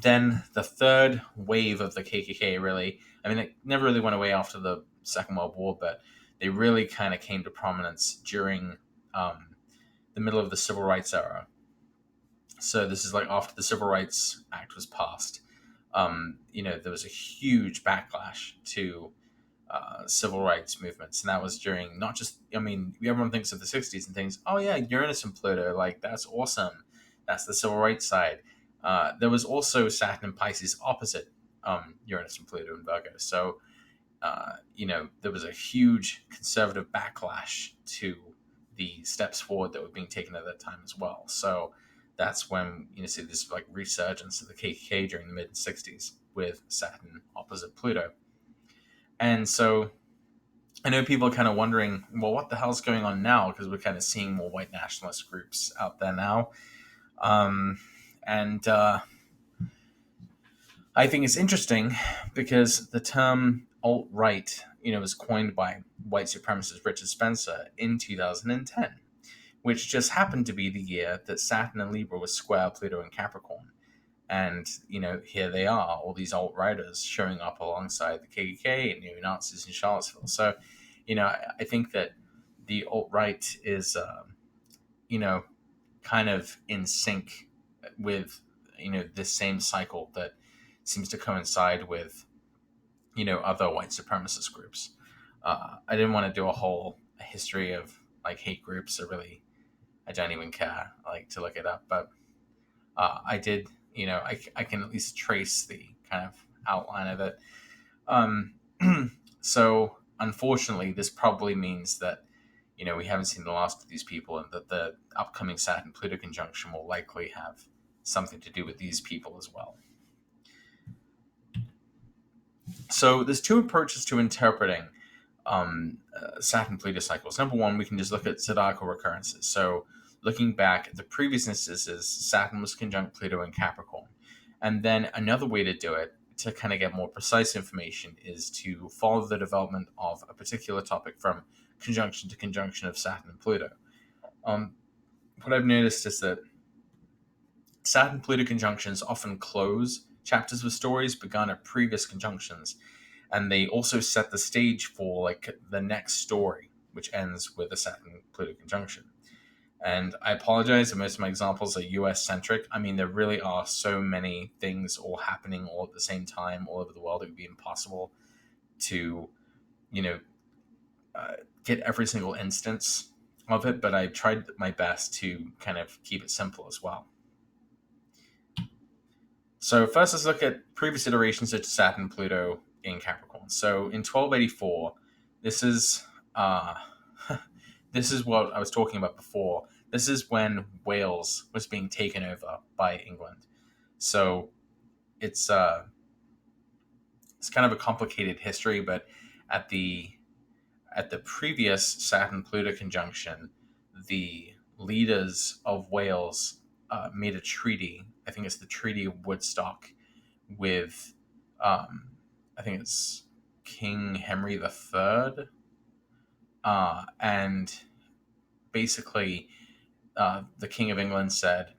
Then the third wave of the KKK really, I mean, it never really went away after the Second World War, but they really kind of came to prominence during the middle of the Civil Rights era. So this is like after the Civil Rights Act was passed. There was a huge backlash to civil rights movements, and that was during not just. I mean, everyone thinks of the '60s and thinks, "Oh yeah, Uranus and Pluto, like that's awesome. That's the civil rights side." There was also Saturn and Pisces opposite Uranus and Pluto and Virgo. So, there was a huge conservative backlash to the steps forward that were being taken at that time as well. So that's when you see this like resurgence of the KKK during the mid '60s with Saturn opposite Pluto. And so I know people are kind of wondering, well, what the hell's going on now? Because we're kind of seeing more white nationalist groups out there now. And I think it's interesting because the term alt-right, was coined by white supremacist Richard Spencer in 2010, which just happened to be the year that Saturn and Libra was square Pluto and Capricorn. And, here they are, all these alt-righters showing up alongside the KKK and neo-Nazis in Charlottesville. So, I think that the alt-right is, kind of in sync with, this same cycle that seems to coincide with, other white supremacist groups. I didn't want to do a whole history of, like, hate groups. I don't even care, like, to look it up. But I did, I can at least trace the kind of outline of it. So, unfortunately, this probably means that, we haven't seen the last of these people, and that the upcoming Saturn-Pluto conjunction will likely have something to do with these people as well. So there's two approaches to interpreting Saturn-Pluto cycles. Number one, we can just look at zodiacal recurrences. So looking back at the previous instances, Saturn was conjunct Pluto in Capricorn. And then another way to do it, to kind of get more precise information, is to follow the development of a particular topic from conjunction to conjunction of Saturn and Pluto. What I've noticed is that Saturn-Pluto conjunctions often close chapters with stories begun at previous conjunctions, and they also set the stage for like the next story, which ends with a Saturn-Pluto conjunction. And I apologize if most of my examples are US-centric. I mean, there really are so many things all happening all at the same time all over the world. It would be impossible to, get every single instance of it, but I tried my best to kind of keep it simple as well. So first, let's look at previous iterations of Saturn Pluto in Capricorn. So in 1284, this is this is what I was talking about before. This is when Wales was being taken over by England. So it's kind of a complicated history, but at the previous Saturn Pluto conjunction, the leaders of Wales made a treaty. I think it's the Treaty of Woodstock with, I think it's King Henry III. And basically, the King of England said,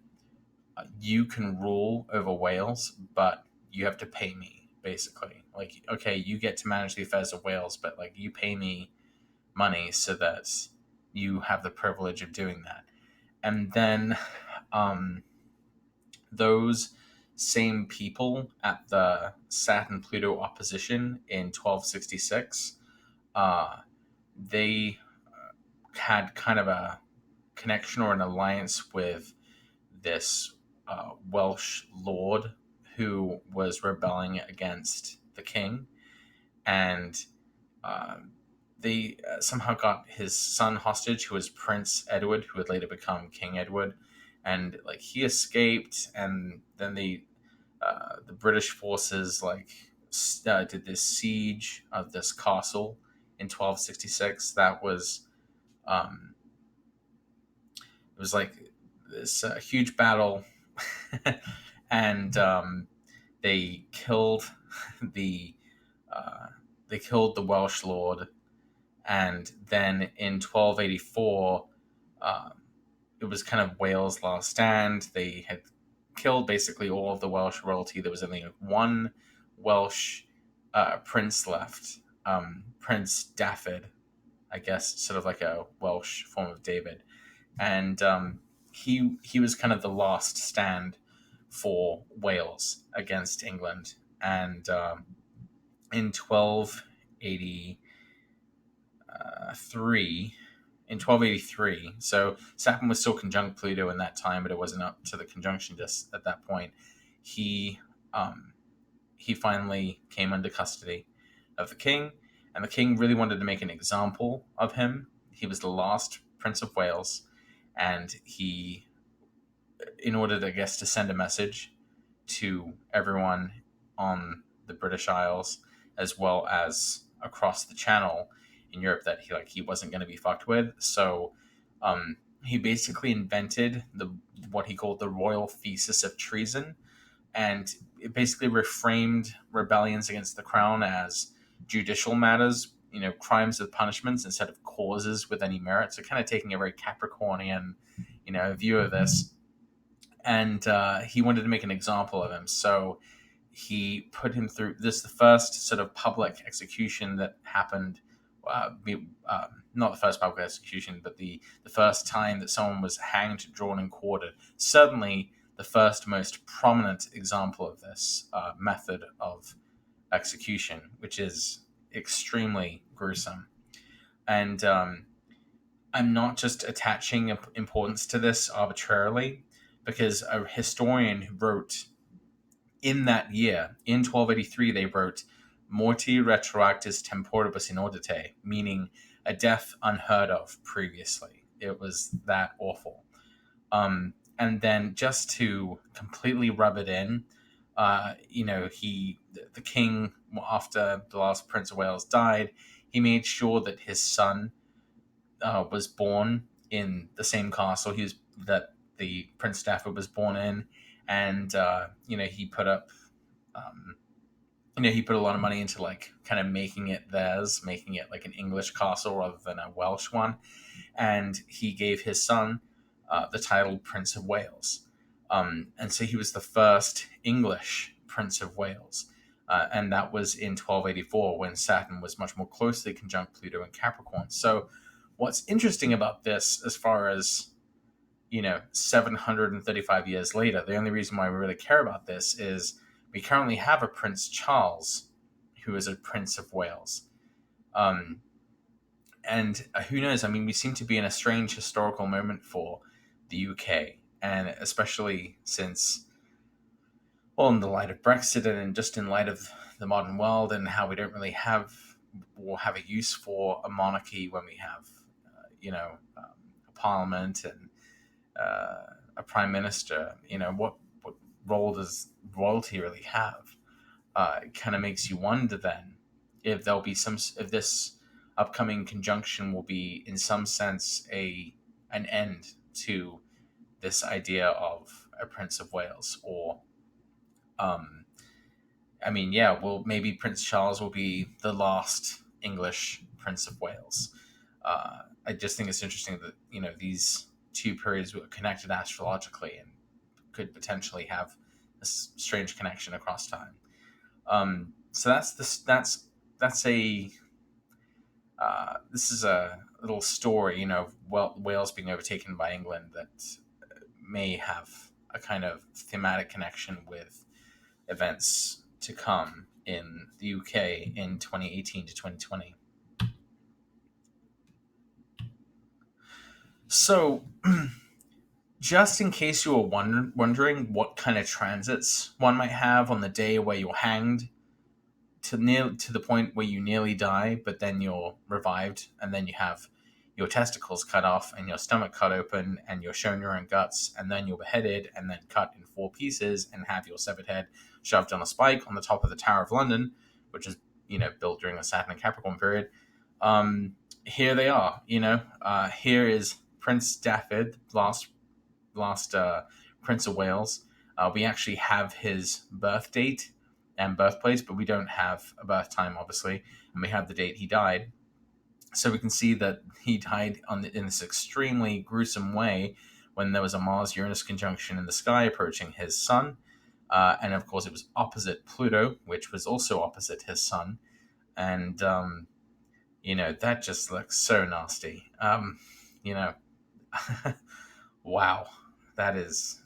you can rule over Wales, but you have to pay me, basically. Like, okay, you get to manage the affairs of Wales, but like you pay me money so that you have the privilege of doing that. And then those same people at the Saturn-Pluto opposition in 1266, they had kind of a connection or an alliance with this Welsh lord who was rebelling against the king, and they somehow got his son hostage, who was Prince Edward, who would later become King Edward, and like he escaped, and then the British forces like did this siege of this castle in 1266. That was um, it was like this huge battle, and they killed the uh, they killed the Welsh lord, and then in 1284, um, it was kind of Wales' last stand. They had killed basically all of the Welsh royalty. There was only one Welsh prince left, Prince Dafydd, I guess, sort of like a Welsh form of David, and he was kind of the last stand for Wales against England, and in 1283 in 1283. So Saturn was still conjunct Pluto in that time, but it wasn't up to the conjunction just at that point. He um, he finally came under custody of the king, and the king really wanted to make an example of him. He was the last Prince of Wales, and he, in order, I guess, to send a message to everyone on the British Isles as well as across the Channel in Europe that he wasn't going to be fucked with. So he basically invented the what he called the royal thesis of treason, and it basically reframed rebellions against the crown as judicial matters, crimes with punishments instead of causes with any merit. So kind of taking a very Capricornian, view of this, and he wanted to make an example of him. So he put him through this, the first sort of public execution that happened. Not the first public execution, but the first time that someone was hanged, drawn, and quartered. Certainly the first most prominent example of this method of execution, which is extremely gruesome. And I'm not just attaching importance to this arbitrarily, because a historian who wrote in that year, in 1283, they wrote Morti retroactis temporibus inaudite, meaning a death unheard of previously. It was that awful. And then just to completely rub it in, the king, after the last Prince of Wales died, he made sure that his son was born in the same castle that the Prince Stafford was born in, and he put up, he put a lot of money into like kind of making it theirs, making it like an English castle rather than a Welsh one, and he gave his son the title Prince of Wales, and so he was the first English Prince of Wales. And that was in 1284 when Saturn was much more closely conjunct Pluto and Capricorn. So what's interesting about this, as far as 735 years later, the only reason why we really care about this is we currently have a Prince Charles who is a Prince of Wales. And who knows? I mean, we seem to be in a strange historical moment for the UK, and especially since, well, in the light of Brexit and just in light of the modern world and how we don't really have a use for a monarchy when we have, a parliament and a prime minister. What role does royalty really have? It kind of makes you wonder then if if this upcoming conjunction will be in some sense an end to this idea of a Prince of Wales, or well, maybe Prince Charles will be the last English Prince of Wales. I just think it's interesting that these two periods were connected astrologically and could potentially have a strange connection across time. So this is a little story, Wales being overtaken by England that may have a kind of thematic connection with events to come in the UK in 2018 to 2020. So, just in case you were wondering what kind of transits one might have on the day where you're hanged to the point where you nearly die, but then you're revived, and then you have your testicles cut off and your stomach cut open and you're shown your own guts, and then you're beheaded and then cut in 4 pieces and have your severed head shoved on a spike on the top of the Tower of London. which is built during the Saturn and Capricorn period. Here they are. Here is Prince Dafydd, last Prince of Wales. We actually have his birth date and birthplace, but we don't have a birth time, obviously, and we have the date he died. So we can see that he died in this extremely gruesome way when there was a Mars-Uranus conjunction in the sky approaching his sun. And of course, it was opposite Pluto, which was also opposite his sun. And, that just looks so nasty. Wow, that is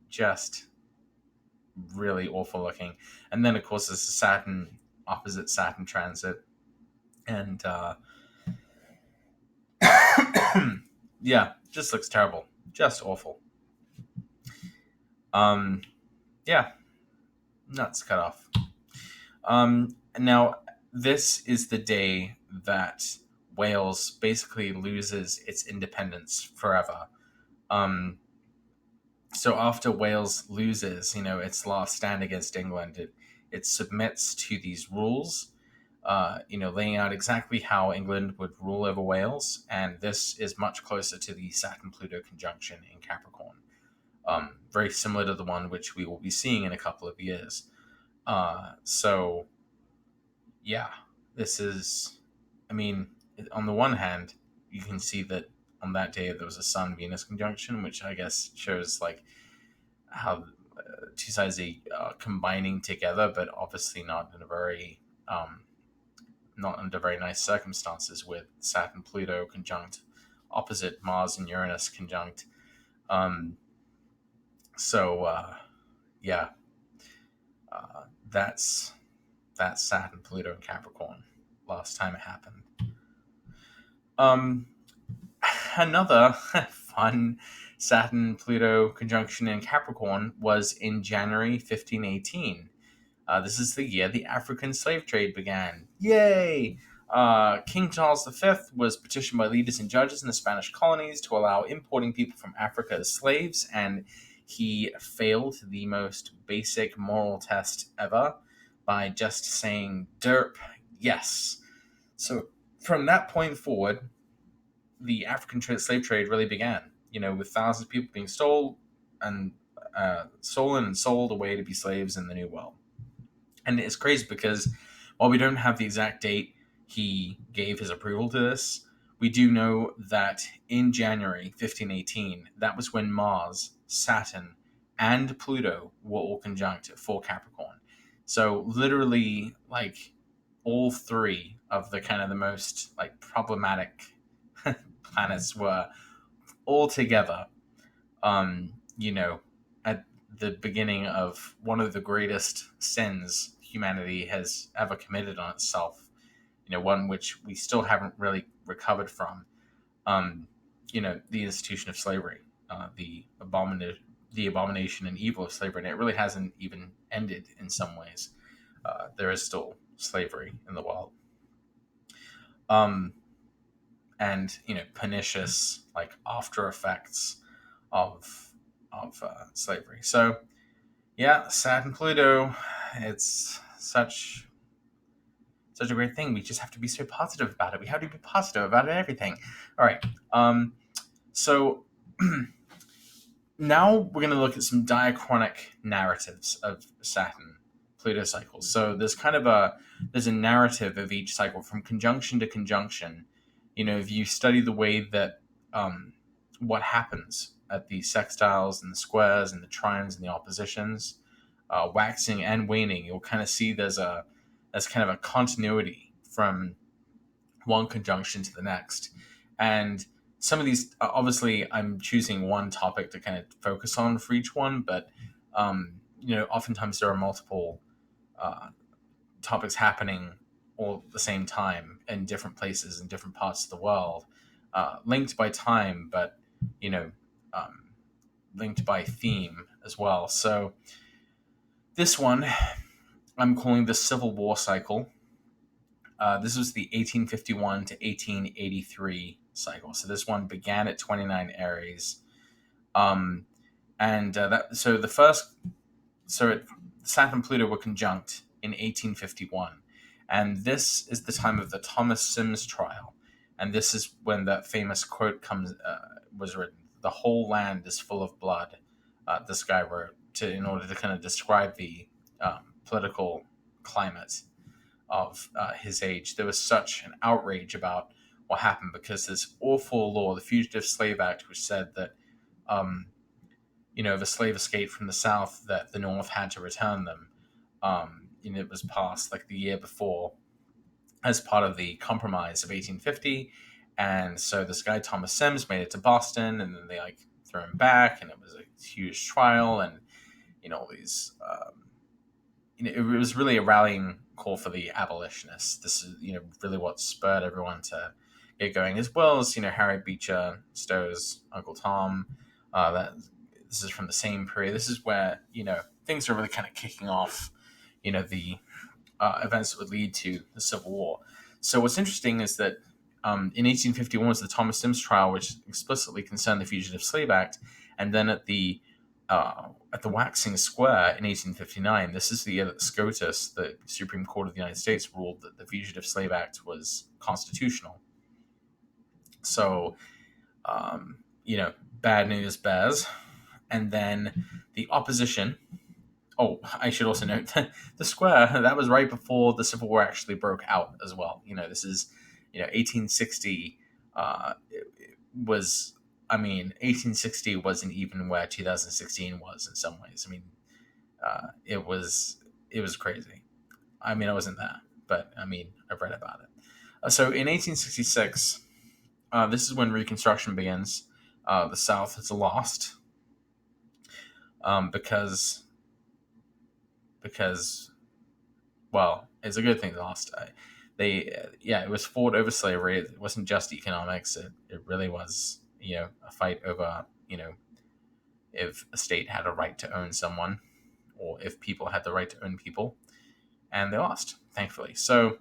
just really awful looking. And then, of course, there's the Saturn, opposite Saturn transit. And, yeah, just looks terrible. Just awful. Yeah, nuts cut off. Now, this is the day that Wales basically loses its independence forever. So after Wales loses, its last stand against England, it submits to these rules, laying out exactly how England would rule over Wales, and this is much closer to the Saturn-Pluto conjunction in Capricorn. Very similar to the one which we will be seeing in a couple of years. So, yeah, this is, on the one hand, you can see that on that day there was a Sun-Venus conjunction, which I guess shows how two sides are combining together, but obviously not in a very not under very nice circumstances, with Saturn-Pluto conjunct opposite Mars and Uranus conjunct. That's Saturn, Pluto, and Capricorn. Last time it happened. Another fun Saturn Pluto conjunction in Capricorn was in January 1518. This is the year the African slave trade began. Yay! King Charles V was petitioned by leaders and judges in the Spanish colonies to allow importing people from Africa as slaves, and he failed the most basic moral test ever by just saying derp yes. So from that point forward, the African slave trade really began, with thousands of people being stolen and sold away to be slaves in the New World. And it's crazy because while we don't have the exact date he gave his approval to this, we do know that in January 1518, that was when Mars, Saturn, and Pluto were all conjunct for Capricorn. So literally, all three of the kind of the most problematic planets were all together, at the beginning of one of the greatest sins humanity has ever committed on itself, one which we still haven't really recovered from, the institution of slavery, the abomination and evil of slavery. And it really hasn't even ended in some ways. There is still slavery in the world. And pernicious after effects of slavery. So yeah, Saturn Pluto, it's such a great thing. We just have to be so positive about it. We have to be positive about everything. All right. So now we're going to look at some diachronic narratives of Saturn Pluto cycles. So there's there's a narrative of each cycle from conjunction to conjunction. If you study the way that what happens at the sextiles and the squares and the trines and the oppositions, waxing and waning, you'll kind of see there's kind of a continuity from one conjunction to the next. And some of these, obviously, I'm choosing one topic to kind of focus on for each one, but oftentimes there are multiple topics happening all at the same time in different places in different parts of the world, linked by time, but linked by theme as well. So this one I'm calling the Civil War cycle. This was the 1851 to 1883 cycle. So this one began at 29 Aries. Saturn and Pluto were conjunct in 1851. And this is the time of the Thomas Sims trial. And this is when that famous quote was written: "The whole land is full of blood." This guy wrote in order to kind of describe the political climate of his age. There was such an outrage about what happened because this awful law, the Fugitive Slave Act, which said that um, if a slave escaped from the South, that the North had to return them. It was passed like the year before as part of the Compromise of 1850. And so this guy, Thomas Sims, made it to Boston, and then they threw him back, and it was a huge trial, and all these. It was really a rallying call for the abolitionists. This is really what spurred everyone to get going, as well as Harriet Beecher Stowe's Uncle Tom. That this is from the same period. This is where things are really kind of kicking off. The events that would lead to the Civil War. So what's interesting is that in 1851 was the Thomas Sims trial, which explicitly concerned the Fugitive Slave Act, and then at the Waxing Square in 1859, this is the year that SCOTUS, the Supreme Court of the United States, ruled that the Fugitive Slave Act was constitutional. So, bad news bears. And then the opposition. Oh, I should also note that the square, that was right before the Civil War actually broke out as well. This is, 1860 it was, 1860 wasn't even where 2016 was in some ways. It was crazy. I wasn't there, but I've read about it. So in 1866, this is when Reconstruction begins. The South has lost because, well, it's a good thing they lost. It was fought over slavery. It wasn't just economics. It really was, a fight over, if a state had a right to own someone, or if people had the right to own people, and they lost, thankfully. So,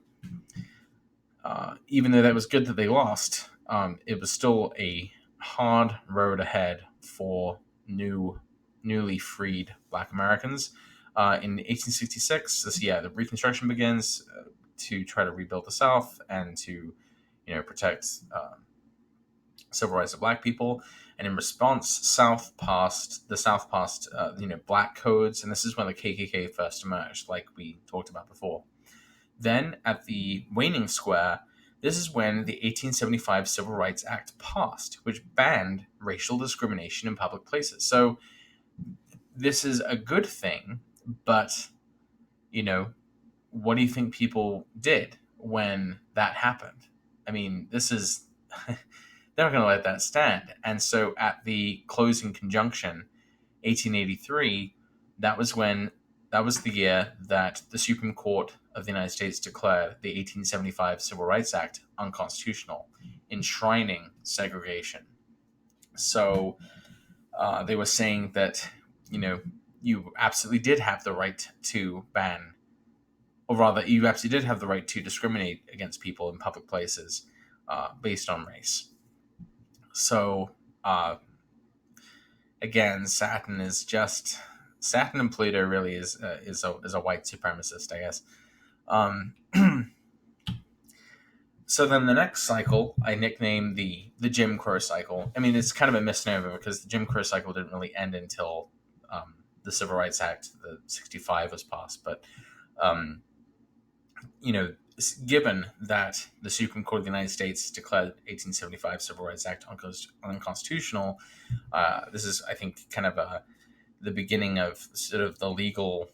even though that was good that they lost, it was still a hard road ahead for newly freed Black Americans. In 1866, the Reconstruction begins to try to rebuild the South and to, protect civil rights of Black people. And in response, the South passed, Black codes, and this is when the KKK first emerged, like we talked about before. Then, at the Waning Square, this is when the 1875 Civil Rights Act passed, which banned racial discrimination in public places. So, this is a good thing, but, what do you think people did when that happened? This is, they're not going to let that stand. And so at the closing conjunction, 1883, that was the year that the Supreme Court of the United States declared the 1875 Civil Rights Act unconstitutional, enshrining segregation. So they were saying that, you absolutely did have the right to ban, or rather, you absolutely did have the right to discriminate against people in public places based on race. So, again, Saturn and Pluto really is a white supremacist, I guess. So then the next cycle I nicknamed the Jim Crow cycle. It's kind of a misnomer because the Jim Crow cycle didn't really end until the Civil Rights Act, the 65, was passed. But given that the Supreme Court of the United States declared 1875 Civil Rights Act unconstitutional, this is, I think, kind of the beginning of sort of the legal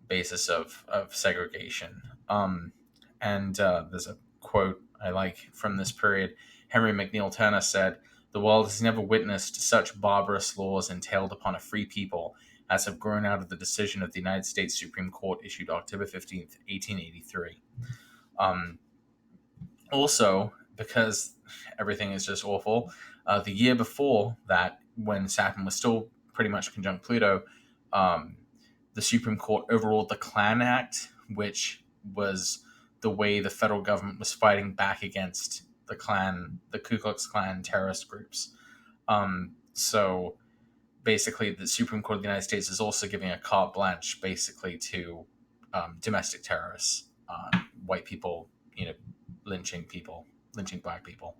basis of segregation. And there's a quote I like from this period. Henry McNeil Turner said, "The world has never witnessed such barbarous laws entailed upon a free people as have grown out of the decision of the United States Supreme Court issued October 15th, 1883. Also, because everything is just awful, the year before that, when Saturn was still pretty much conjunct Pluto, the Supreme Court overruled the Klan Act, which was the way the federal government was fighting back against the Ku Klux Klan terrorist groups. So basically, the Supreme Court of the United States is also giving a carte blanche, basically, to domestic terrorists white people, lynching black people.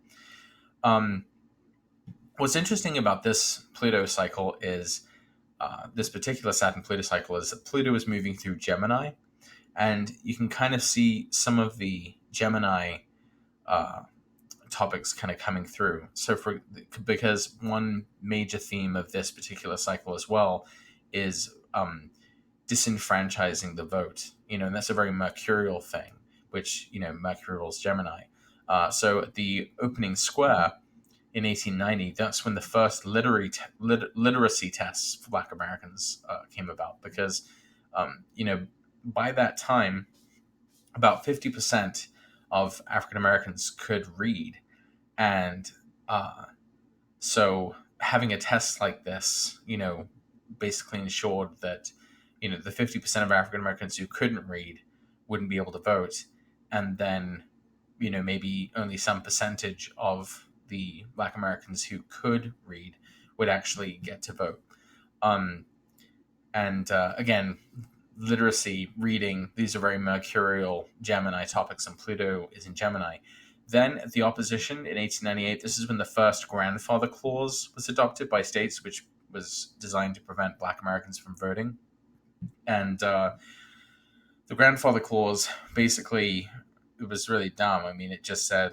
Um, what's interesting about this Pluto cycle is this particular Saturn-Pluto cycle is that Pluto is moving through Gemini, and you can kind of see some of the Gemini uh, topics kind of coming through. So because one major theme of this particular cycle as well is disenfranchising the vote, and that's a very mercurial thing, which, Mercury rules Gemini. So at the opening square in 1890, that's when the first literacy tests for Black Americans came about, because, by that time, about 50% of African Americans could read. And so having a test like this, basically ensured that, the 50% of African Americans who couldn't read wouldn't be able to vote. And then, maybe only some percentage of the Black Americans who could read would actually get to vote. And again, literacy, reading, these are very mercurial Gemini topics, and Pluto is in Gemini. Then at the opposition in 1898, this is when the first grandfather clause was adopted by states, which was designed to prevent Black Americans from voting. And the grandfather clause, basically, it was really dumb. I mean, it just said,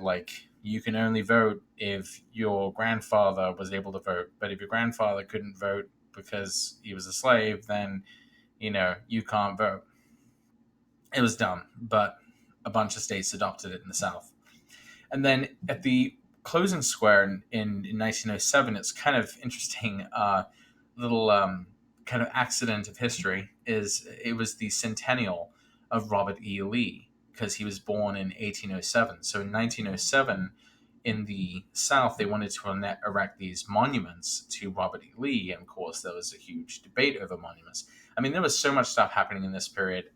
you can only vote if your grandfather was able to vote. But if your grandfather couldn't vote because he was a slave, then, you can't vote. It was dumb, but a bunch of states adopted it in the South. And then at the closing square in 1907, it's kind of interesting, little kind of accident of history, is it was the centennial of Robert E. Lee, because he was born in 1807. So in 1907, in the South, they wanted to erect these monuments to Robert E. Lee, and of course there was a huge debate over monuments. I mean, there was so much stuff happening in this period.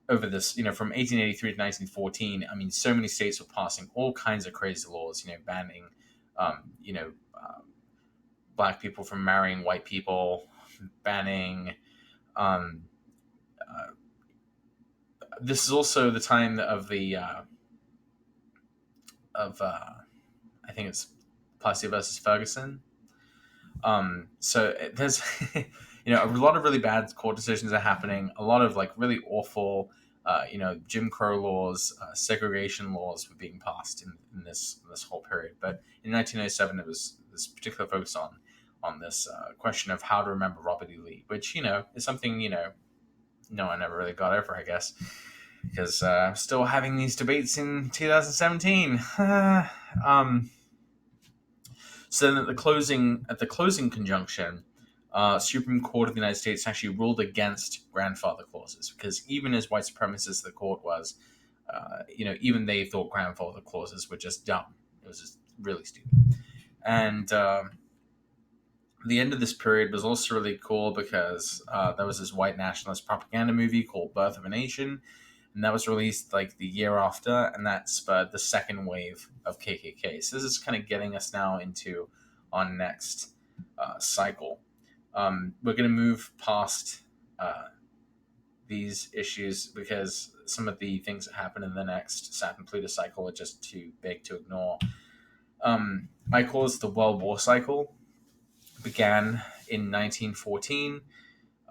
Over this, from 1883 to 1914, I mean, so many states were passing all kinds of crazy laws, banning, Black people from marrying white people, banning. This is also the time of the I think it's Plessy versus Ferguson. So there's a lot of really bad court decisions are happening. A lot of really awful, Jim Crow laws, segregation laws were being passed in this whole period. But in 1907, it was this particular focus on this question of how to remember Robert E. Lee, which is something no one ever really got over, I guess, because I'm still having these debates in 2017. So then at the closing conjunction, Supreme Court of the United States actually ruled against grandfather clauses, because even as white supremacist the court was, even they thought grandfather clauses were just dumb. It was just really stupid. And the end of this period was also really cool because there was this white nationalist propaganda movie called Birth of a Nation, and that was released the year after, and that spurred the second wave of KKK. So this is kind of getting us now into our next cycle. We're going to move past these issues because some of the things that happen in the next Saturn-Pluto cycle are just too big to ignore. I call this the World War cycle. It began in 1914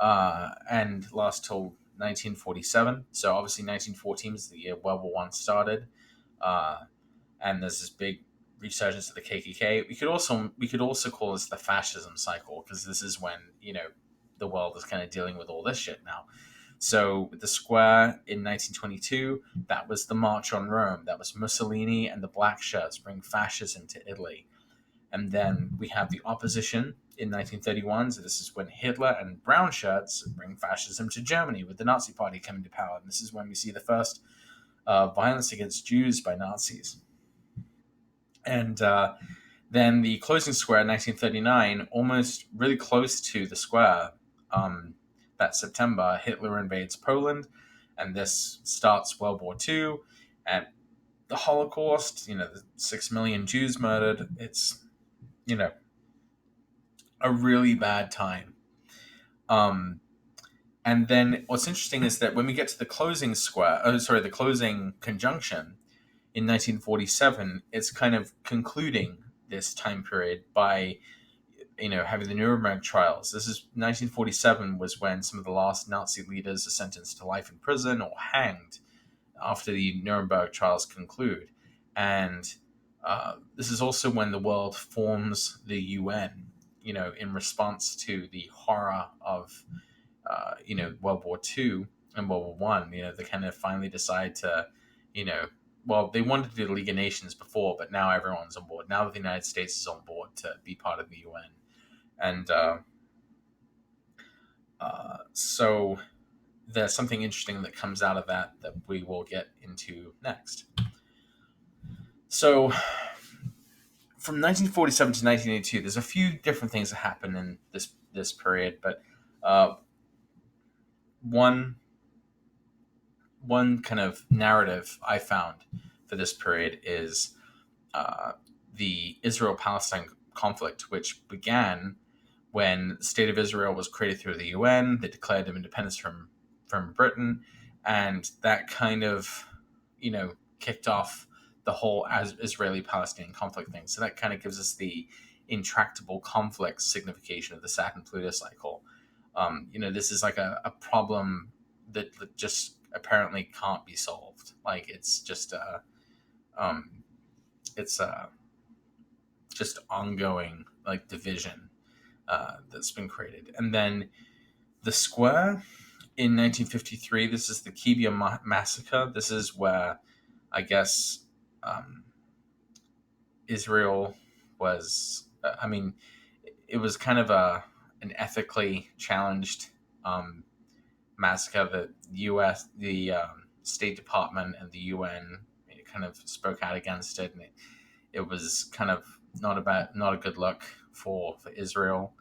and last till 1947. So obviously 1914 is the year World War I started, and there's this big resurgence of the KKK. We could also call this the fascism cycle, because this is when the world is kind of dealing with all this shit now. So with the square in 1922, that was the March on Rome. That was Mussolini and the black shirts bring fascism to Italy. And then we have the opposition in 1931. So this is when Hitler and brown shirts bring fascism to Germany, with the Nazi Party coming to power. And this is when we see the first violence against Jews by Nazis. And then the closing square in 1939, almost really close to the square, that September, Hitler invades Poland, and this starts World War II, and the Holocaust, the 6 million Jews murdered. It's, a really bad time. And then what's interesting is that when we get to the closing square, the closing conjunction in 1947, it's kind of concluding this time period by having the Nuremberg trials. This is 1947 was when some of the last Nazi leaders are sentenced to life in prison or hanged after the Nuremberg trials conclude. And this is also when the world forms the UN, in response to the horror of, World War II and World War One. They kind of finally decide to, they wanted to do the League of Nations before, but now everyone's on board. Now that the United States is on board to be part of the UN. And so there's something interesting that comes out of that we will get into next. So from 1947 to 1982, there's a few different things that happen in this period, but one kind of narrative I found for this period is the Israel-Palestine conflict, which began when the State of Israel was created through the UN. They declared them independence from Britain, and that kind of, kicked off the whole Israeli-Palestinian conflict thing. So that kind of gives us the intractable conflict signification of the Saturn-Pluto cycle. This is like a problem that just apparently can't be solved. Like it's just just ongoing like division that's been created. And then the square in 1953, this is the Kibbutz massacre. This is where I guess Israel was, it was kind of an ethically challenged massacre that the State Department and the UN kind of spoke out against it, and it was kind of not a good look for Israel.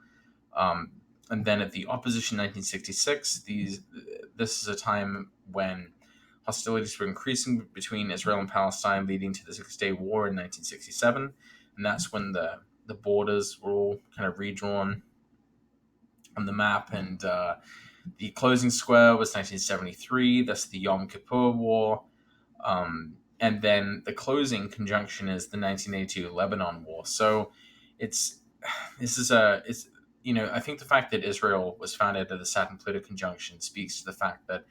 And then at the opposition, 1966, this is a time when hostilities were increasing between Israel and Palestine, leading to the Six-Day War in 1967, and that's when the borders were all kind of redrawn on the map. And the closing square was 1973. That's the Yom Kippur War. And then the closing conjunction is the 1982 Lebanon War. So I think the fact that Israel was founded at the Saturn-Pluto conjunction speaks to the fact that,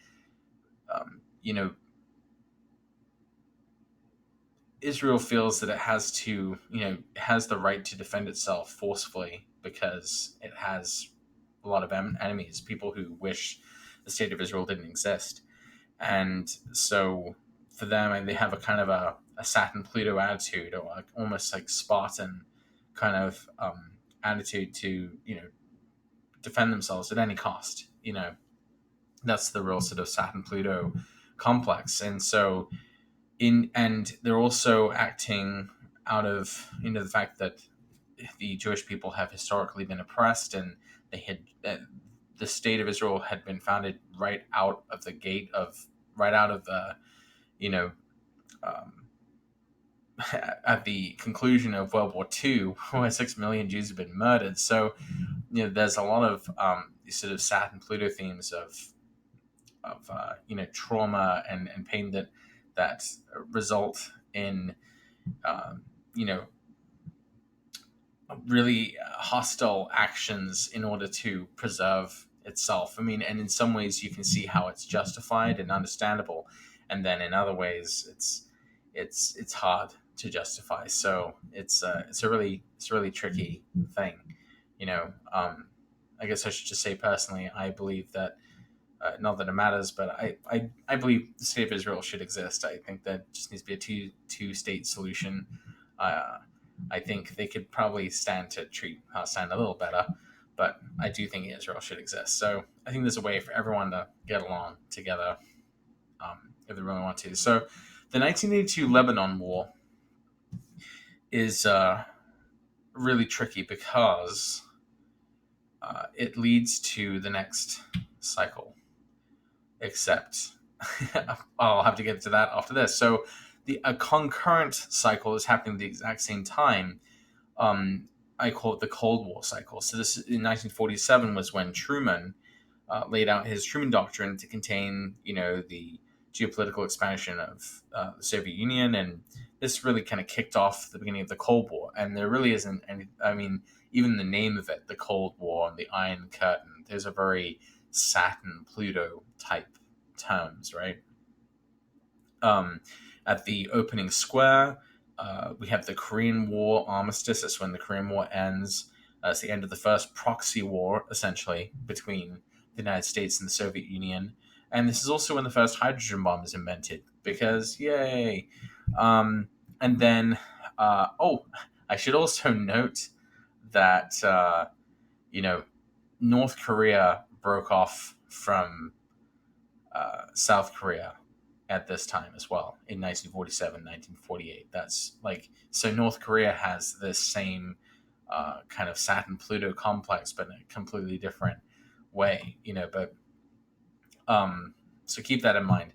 Israel feels that it has to, has the right to defend itself forcefully because it has a lot of enemies, people who wish the state of Israel didn't exist. And so for them, they have a kind of a Saturn-Pluto attitude, or almost like Spartan kind of attitude to, defend themselves at any cost. That's the real sort of Saturn-Pluto complex. And so and they're also acting out of, the fact that the Jewish people have historically been oppressed, and the state of Israel had been founded right out of the at the conclusion of World War II, where 6 million Jews have been murdered. So, there's a lot of sort of Saturn Pluto themes of trauma and pain that result in really hostile actions in order to preserve itself. And in some ways you can see how it's justified and understandable, and then in other ways it's hard to justify. So it's a really tricky thing. I guess I should just say personally, I believe that not that it matters, but I believe the state of Israel should exist. I think that just needs to be a two-state solution. I think they could probably stand to treat Palestine a little better, but I do think Israel should exist. So I think there's a way for everyone to get along together if they really want to. So the 1982 Lebanon War is really tricky because it leads to the next cycle. Except I'll have to get to that after this. So a concurrent cycle is happening at the exact same time. I call it the Cold War cycle. So this in 1947 was when Truman laid out his Truman Doctrine to contain, the geopolitical expansion of the Soviet Union, and this really kind of kicked off the beginning of the Cold War. And there really isn't any. I mean, even the name of it, the Cold War and the Iron Curtain, those are very Saturn-Pluto type terms, right? At the opening square, we have the Korean War armistice. That's when the Korean War ends. It's the end of the first proxy war, essentially, between the United States and the Soviet Union. And this is also when the first hydrogen bomb is invented, because yay! And then, I should also note that, North Korea broke off from South Korea at this time as well in 1947, 1948. That's like, so North Korea has this same kind of Saturn Pluto complex, but in a completely different way, but so keep that in mind.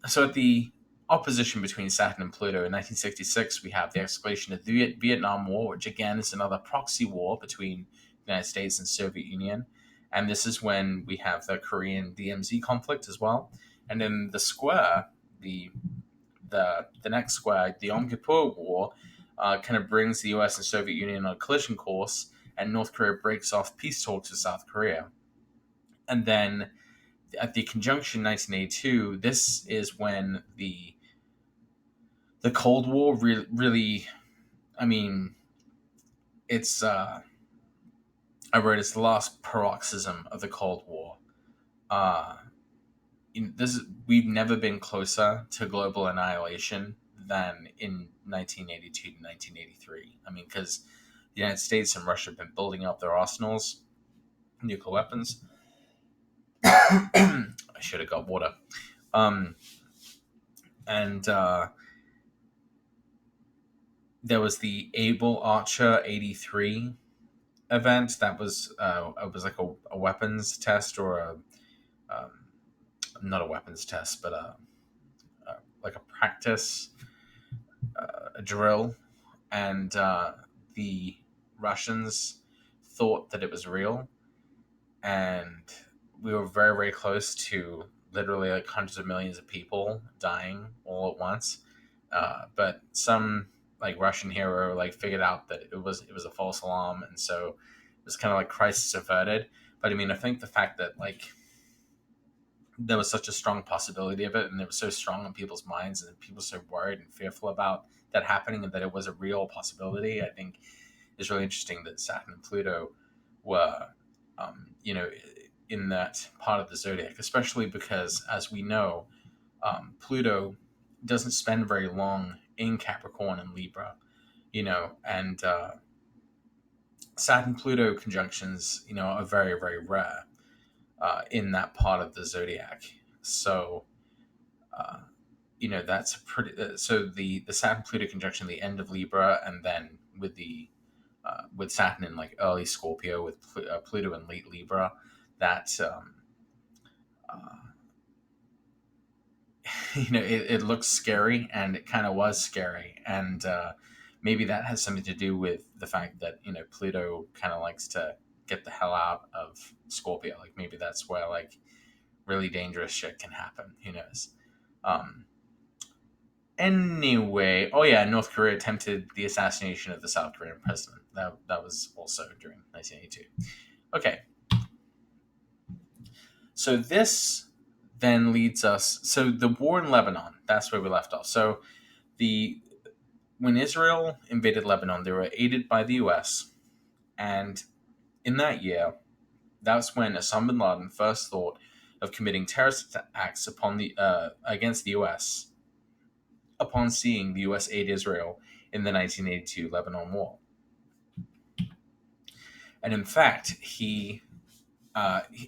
So at the opposition between Saturn and Pluto in 1966, we have the escalation of the Vietnam War, which again is another proxy war between the United States and Soviet Union. And this is when we have the Korean DMZ conflict as well. And in the square, the next square, the Yom Kippur War, kind of brings the US and Soviet Union on a collision course, and North Korea breaks off peace talks with South Korea. And then at the conjunction 1982, this is when the Cold War really, I mean, it's I wrote it's the last paroxysm of the Cold War. We've never been closer to global annihilation than in 1982 to 1983. I mean, because the United States and Russia have been building up their arsenals, nuclear weapons. I should have got water. And there was the Able Archer 83 event that was it was like a weapons test, or not a weapons test, but like a practice, a drill, and the Russians thought that it was real, and we were very, very close to literally like hundreds of millions of people dying all at once. But some like Russian hero like figured out that it was a false alarm, and so it was kind of like crisis averted. But I mean, I think the fact that like there was such a strong possibility of it, and it was so strong in people's minds, and people were so worried and fearful about that happening, and that it was a real possibility, I think is really interesting that Saturn and Pluto were, in that part of the zodiac, especially because, as we know, Pluto doesn't spend very long in Capricorn and Libra, and Saturn-Pluto conjunctions, are very, very rare in that part of the zodiac. So, that's pretty. So the Saturn-Pluto conjunction, the end of Libra, and then with Saturn in like early Scorpio, with Pluto in late Libra, that it looks scary, and it kind of was scary, and maybe that has something to do with the fact that Pluto kind of likes to get the hell out of Scorpio. Like maybe that's where like really dangerous shit can happen. Who knows? Anyway, oh yeah, North Korea attempted the assassination of the South Korean president. That was also during 1982. Okay. So this then leads us. So the war in Lebanon. That's where we left off. So when Israel invaded Lebanon, they were aided by the U.S. And in that year, that's when Osama bin Laden first thought of committing terrorist acts against the U.S. upon seeing the U.S. aid Israel in the 1982 Lebanon War. And in fact, he,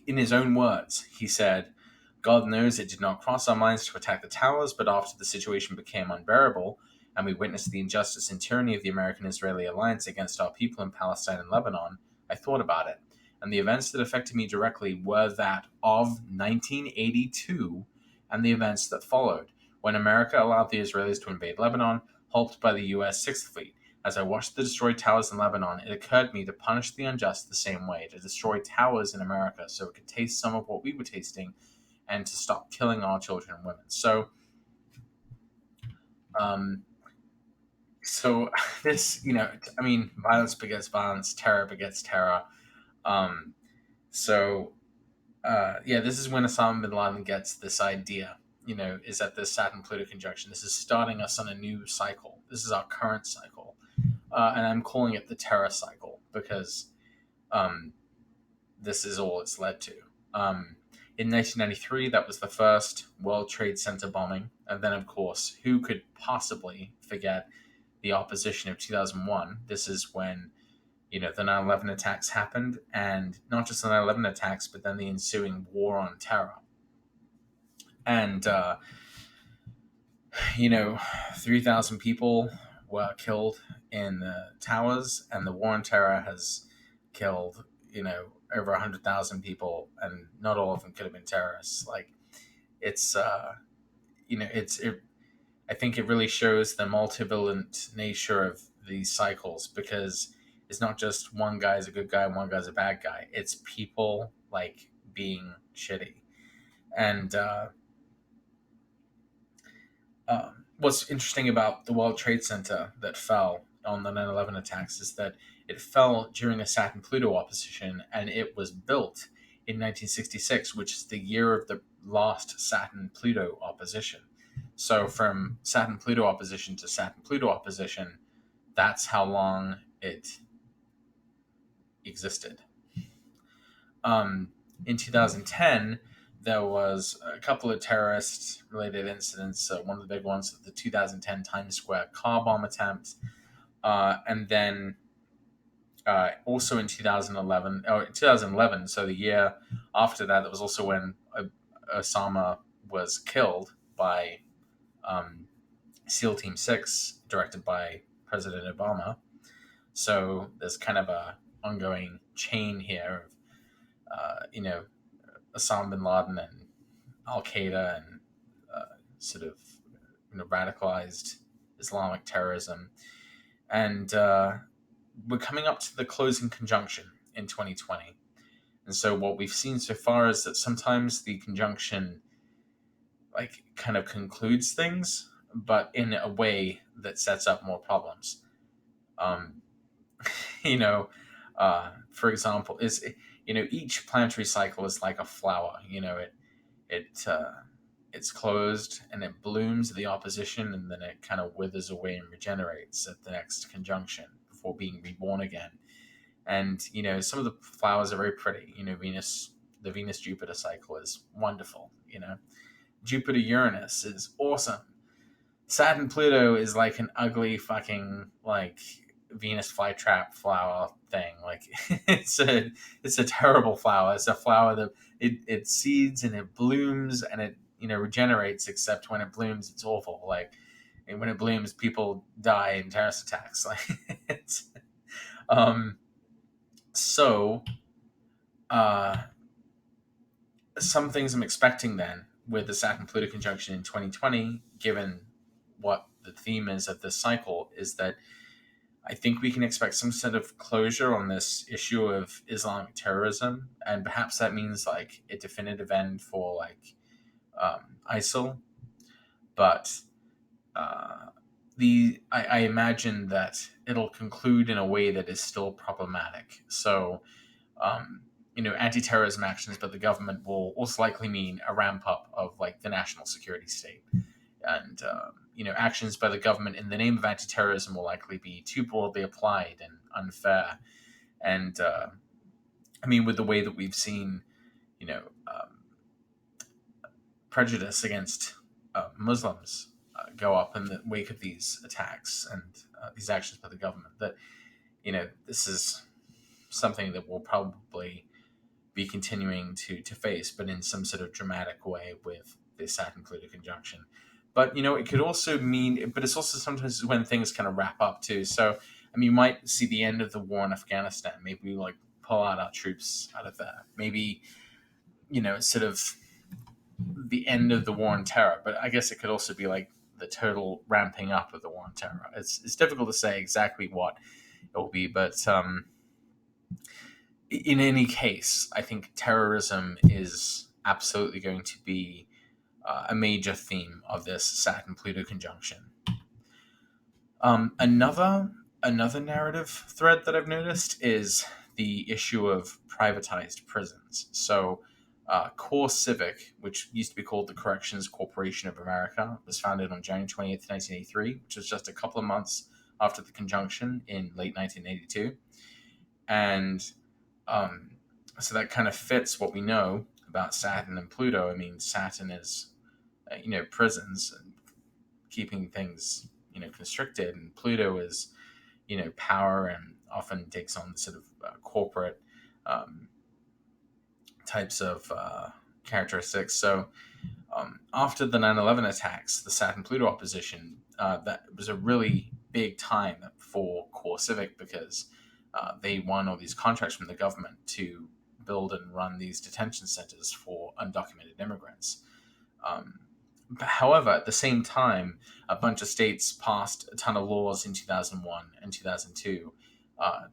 in his own words, he said, "God knows it did not cross our minds to attack the towers, but after the situation became unbearable, and we witnessed the injustice and tyranny of the American-Israeli alliance against our people in Palestine and Lebanon, I thought about it. And the events that affected me directly were that of 1982 and the events that followed, when America allowed the Israelis to invade Lebanon, helped by the U.S. Sixth Fleet. As I watched the destroyed towers in Lebanon, it occurred to me to punish the unjust the same way, to destroy towers in America so it could taste some of what we were tasting, and to stop killing our children and women. Um, so this, I mean, violence begets violence, terror begets terror. Um, so yeah, this is when Osama bin Laden gets this idea. Is that this Saturn-Pluto conjunction? This is starting us on a new cycle. This is our current cycle, and I'm calling it the terror cycle because um, this is all it's led to. In 1993, that was the first World Trade Center bombing, and then, of course, who could possibly forget the opposition of 2001? This is when the 9/11 attacks happened, and not just the 9/11 attacks, but then the ensuing war on terror. And 3,000 people were killed in the towers, and the war on terror has killed over 100,000 people, and not all of them could have been terrorists. Like it's it. I think it really shows the multivalent nature of these cycles, because it's not just one guy's a good guy and one guy's a bad guy. It's people like being shitty. And what's interesting about the World Trade Center that fell on the 9/11 attacks is that it fell during a Saturn-Pluto opposition, and it was built in 1966, which is the year of the lost Saturn-Pluto opposition. So from Saturn-Pluto opposition to Saturn-Pluto opposition, that's how long it existed. In 2010, there was a couple of terrorist-related incidents. One of the big ones, the 2010 Times Square car bomb attempt, and then also in 2011, so the year after that, that was also when Osama was killed by SEAL Team 6, directed by President Obama. So there's kind of a ongoing chain here of, Osama bin Laden and Al Qaeda and sort of radicalized Islamic terrorism, and we're coming up to the closing conjunction in 2020. And so what we've seen so far is that sometimes the conjunction kind of concludes things, but in a way that sets up more problems. you know, for example, each planetary cycle is like a flower. It's closed and it blooms at the opposition, and then it kind of withers away and regenerates at the next conjunction before being reborn again. And some of the flowers are very pretty. The Venus Jupiter cycle is wonderful. Jupiter Uranus is awesome. Saturn Pluto is like an ugly fucking Venus flytrap flower thing. it's a terrible flower. It's a flower that it seeds and it blooms and it regenerates, except when it blooms it's awful. And when it blooms people die in terrorist attacks. It's so some things I'm expecting then with the Saturn-Pluto conjunction in 2020, given what the theme is of this cycle, is that I think we can expect some sort of closure on this issue of Islamic terrorism, and perhaps that means a definitive end for ISIL. But I imagine that it'll conclude in a way that is still problematic. So anti-terrorism actions by the government will most likely mean a ramp up of the national security state. And actions by the government in the name of anti-terrorism will likely be too broadly applied and unfair. And with the way that we've seen, prejudice against Muslims go up in the wake of these attacks and these actions by the government, that this is something that will probably be continuing to face, but in some sort of dramatic way with the Saturn-Pluto conjunction. But it could also mean, but it's also sometimes when things kind of wrap up too. So you might see the end of the war in Afghanistan. Maybe we pull out our troops out of there. Maybe it's sort of the end of the war on terror. But I guess it could also be the total ramping up of the war on terror. It's difficult to say exactly what it will be, but in any case, I think terrorism is absolutely going to be a major theme of this Saturn-Pluto conjunction. Another narrative thread that I've noticed is the issue of privatized prisons. So, Core Civic, which used to be called the Corrections Corporation of America, was founded on January 20th, 1983, which was just a couple of months after the conjunction in late 1982. And so that kind of fits what we know about Saturn and Pluto. I mean, Saturn is, prisons and keeping things, constricted, and Pluto is, power and often takes on sort of corporate types of characteristics. So after the 9/11 attacks, the Saturn-Pluto opposition, that was a really big time for Core Civic because they won all these contracts from the government to build and run these detention centers for undocumented immigrants. However, at the same time, a bunch of states passed a ton of laws in 2001 and 2002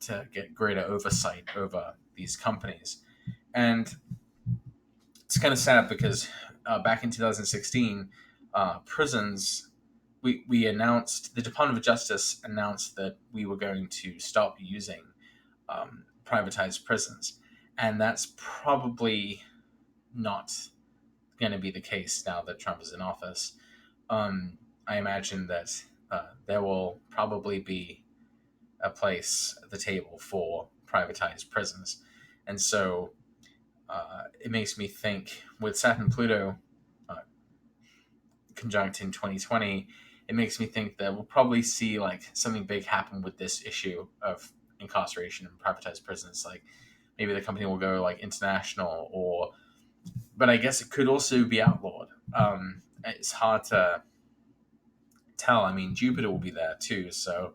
to get greater oversight over these companies. And it's kind of sad because back in 2016, prisons, we announced, the Department of Justice announced that we were going to stop using privatized prisons. And that's probably not going to be the case now that Trump is in office. I imagine that there will probably be a place at the table for privatized prisons. And so it makes me think, with Saturn Pluto conjunct in 2020, it makes me think that we'll probably see like something big happen with this issue of incarceration and privatized prisons. Like maybe the company will go like international, but I guess it could also be outlawed. It's hard to tell. I mean, Jupiter will be there too, so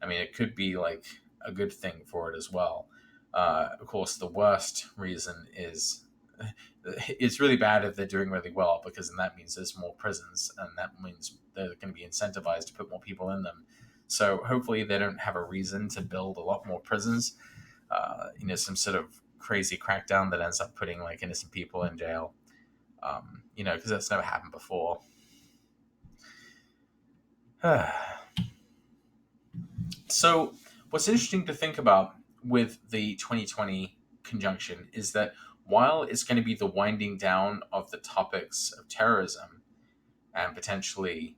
I mean, it could be like a good thing for it as well. Of course, the worst reason is it's really bad if they're doing really well, because then that means there's more prisons, and that means they're going to be incentivized to put more people in them. So hopefully they don't have a reason to build a lot more prisons. Some sort of crazy crackdown that ends up putting like innocent people in jail. Because that's never happened before. So what's interesting to think about with the 2020 conjunction is that while it's going to be the winding down of the topics of terrorism and potentially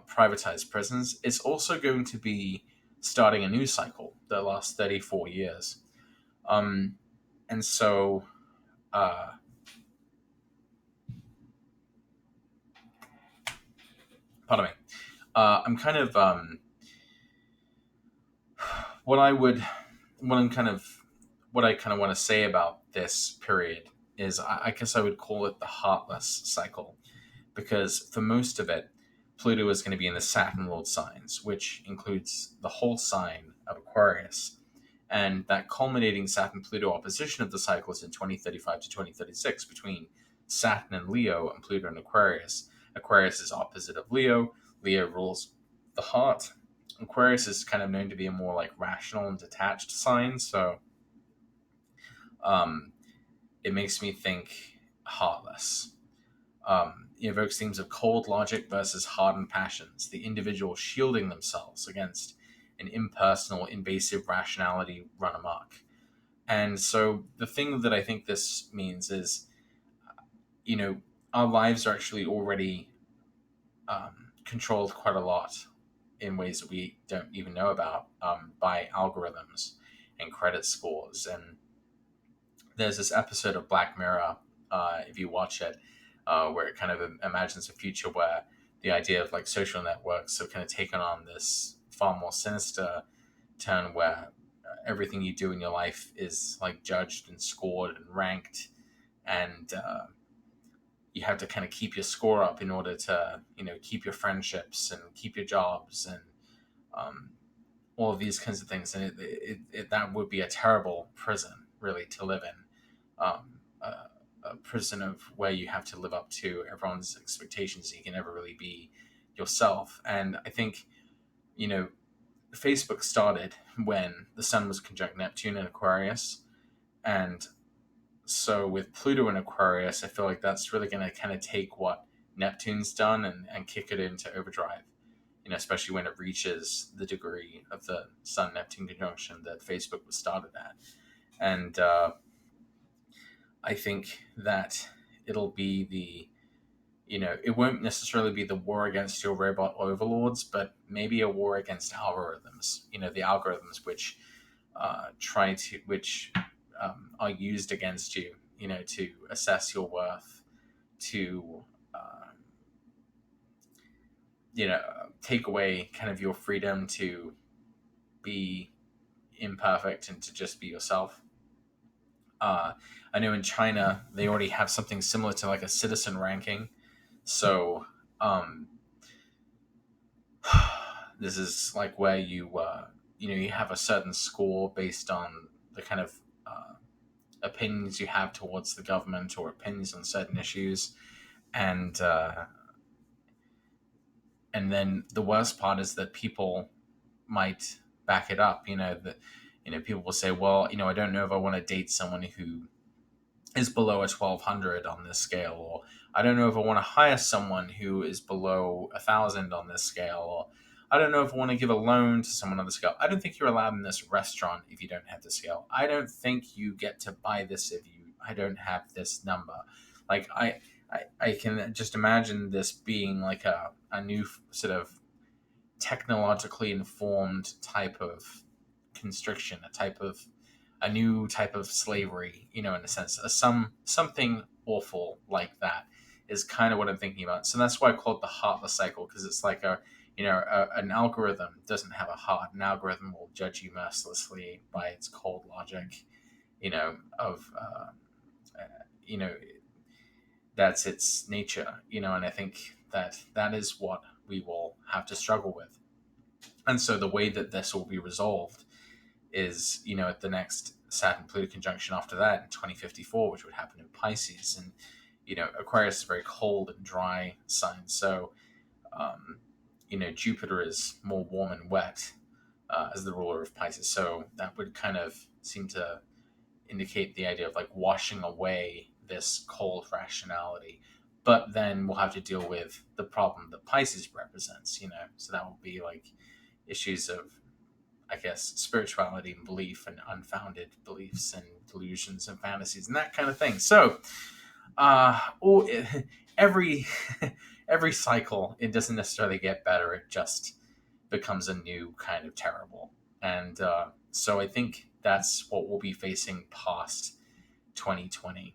privatized prisons, it's also going to be starting a news cycle that lasts 34 years. And so pardon me. I'm kind of what I kind of want to say about this period is I guess I would call it the heartless cycle, because for most of it, Pluto is going to be in the Saturn ruled signs, which includes the whole sign of Aquarius. And that culminating Saturn-Pluto opposition of the cycle is in 2035 to 2036 between Saturn and Leo and Pluto and Aquarius. Aquarius is opposite of Leo. Leo rules the heart. Aquarius is kind of known to be a more like rational and detached sign, so it makes me think heartless. It evokes themes of cold logic versus hardened passions, the individual shielding themselves against an impersonal, invasive rationality run amok. And so the thing that I think this means is, our lives are actually already controlled quite a lot in ways that we don't even know about by algorithms and credit scores. And there's this episode of Black Mirror, if you watch it, where it kind of imagines a future where the idea of like social networks have kind of taken on this far more sinister turn, where everything you do in your life is like judged and scored and ranked, and you have to kind of keep your score up in order to keep your friendships and keep your jobs and all of these kinds of things. And it that would be a terrible prison really to live in, a prison of where you have to live up to everyone's expectations. You can never really be yourself. And I think, you know, Facebook started when the sun was conjunct Neptune in Aquarius. And so with Pluto in Aquarius, I feel like that's really going to kind of take what Neptune's done and kick it into overdrive, especially when it reaches the degree of the Sun Neptune conjunction that Facebook was started at. And I think that it'll be it won't necessarily be the war against your robot overlords, but maybe a war against algorithms, the algorithms which are used against you, to assess your worth, to, uh, take away kind of your freedom to be imperfect and to just be yourself. I know in China they already have something similar to like a citizen ranking. So this is like where you have a certain score based on the kind of opinions you have towards the government or opinions on certain issues, and then the worst part is that people might back it up. People will say, well, I don't know if I want to date someone who is below a 1200 on this scale, or I don't know if I want to hire someone who is below 1000 on this scale, or I don't know if I want to give a loan to someone on the scale. I don't think you're allowed in this restaurant if you don't have the scale. I don't think you get to buy this if I don't have this number. Like I can just imagine this being like a new sort of technologically informed type of constriction, a new type of slavery, in a sense. Something awful like that is kind of what I'm thinking about. So that's why I call it the heartless cycle, because it's like an algorithm doesn't have a heart. An algorithm will judge you mercilessly by its cold logic, of you know that's its nature, and I think that is what we will have to struggle with. And so the way that this will be resolved is, at the next Saturn-Pluto conjunction after that in 2054, which would happen in Pisces. And, Aquarius is a very cold and dry sign. So, Jupiter is more warm and wet as the ruler of Pisces. So that would kind of seem to indicate the idea of like washing away this cold rationality. But then we'll have to deal with the problem that Pisces represents, So that will be like issues of, I guess, spirituality and belief and unfounded beliefs and delusions and fantasies and that kind of thing. So, every every cycle, it doesn't necessarily get better. It just becomes a new kind of terrible. And so I think that's what we'll be facing past 2020.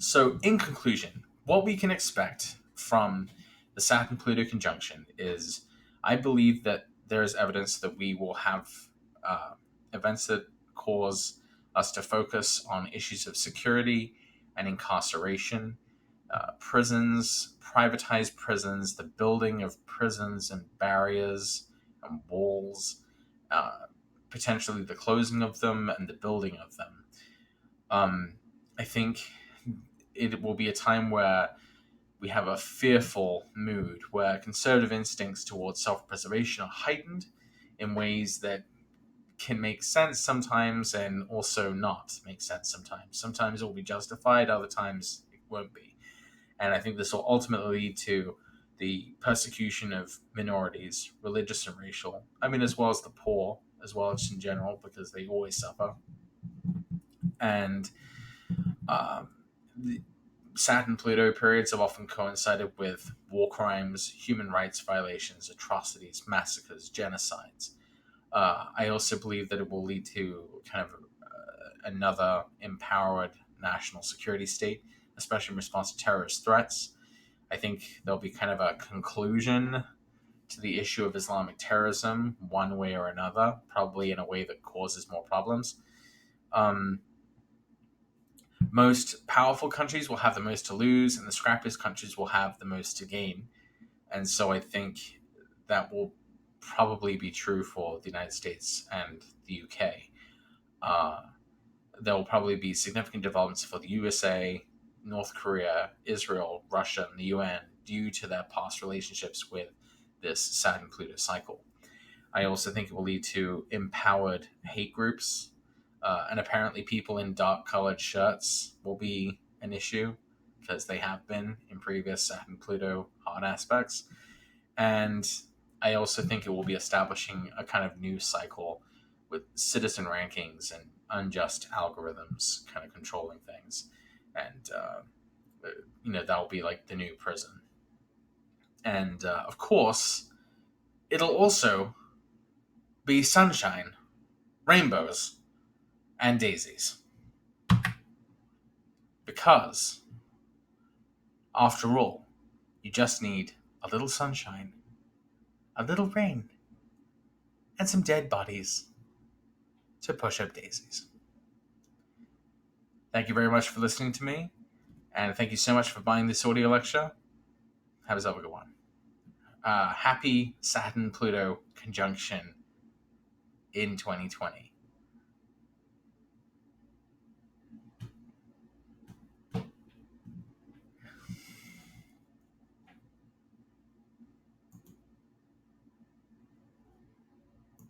So in conclusion, what we can expect from the Saturn-Pluto conjunction is, I believe that there is evidence that we will have events that cause us to focus on issues of security and incarceration, prisons, privatized prisons, the building of prisons and barriers and walls, potentially the closing of them and the building of them. I think it will be a time where we have a fearful mood, where conservative instincts towards self-preservation are heightened in ways that can make sense sometimes and also not make sense sometimes. Sometimes it will be justified, other times it won't be. And I think this will ultimately lead to the persecution of minorities, religious and racial. I mean, as well as the poor, as well as in general, because they always suffer. And the Saturn-Pluto periods have often coincided with war crimes, human rights violations, atrocities, massacres, genocides. I also believe that it will lead to kind of another empowered national security state, especially in response to terrorist threats. I think there'll be kind of a conclusion to the issue of Islamic terrorism one way or another, probably in a way that causes more problems. Most powerful countries will have the most to lose, and the scrappiest countries will have the most to gain. And so I think that will probably be true for the United States and the UK. There will probably be significant developments for the USA, North Korea, Israel, Russia, and the UN due to their past relationships with this Saturn-Pluto cycle. I also think it will lead to empowered hate groups, and apparently people in dark-colored shirts will be an issue, because they have been in previous Saturn-Pluto hard aspects. And I also think it will be establishing a kind of new cycle with citizen rankings and unjust algorithms kind of controlling things. And, that will be like the new prison. And, of course, it'll also be sunshine, rainbows, and daisies. Because, after all, you just need a little sunshine, a little rain, and some dead bodies to push up daisies. Thank you very much for listening to me, and thank you so much for buying this audio lecture. Have yourself a good one. Happy Saturn-Pluto conjunction in 2020.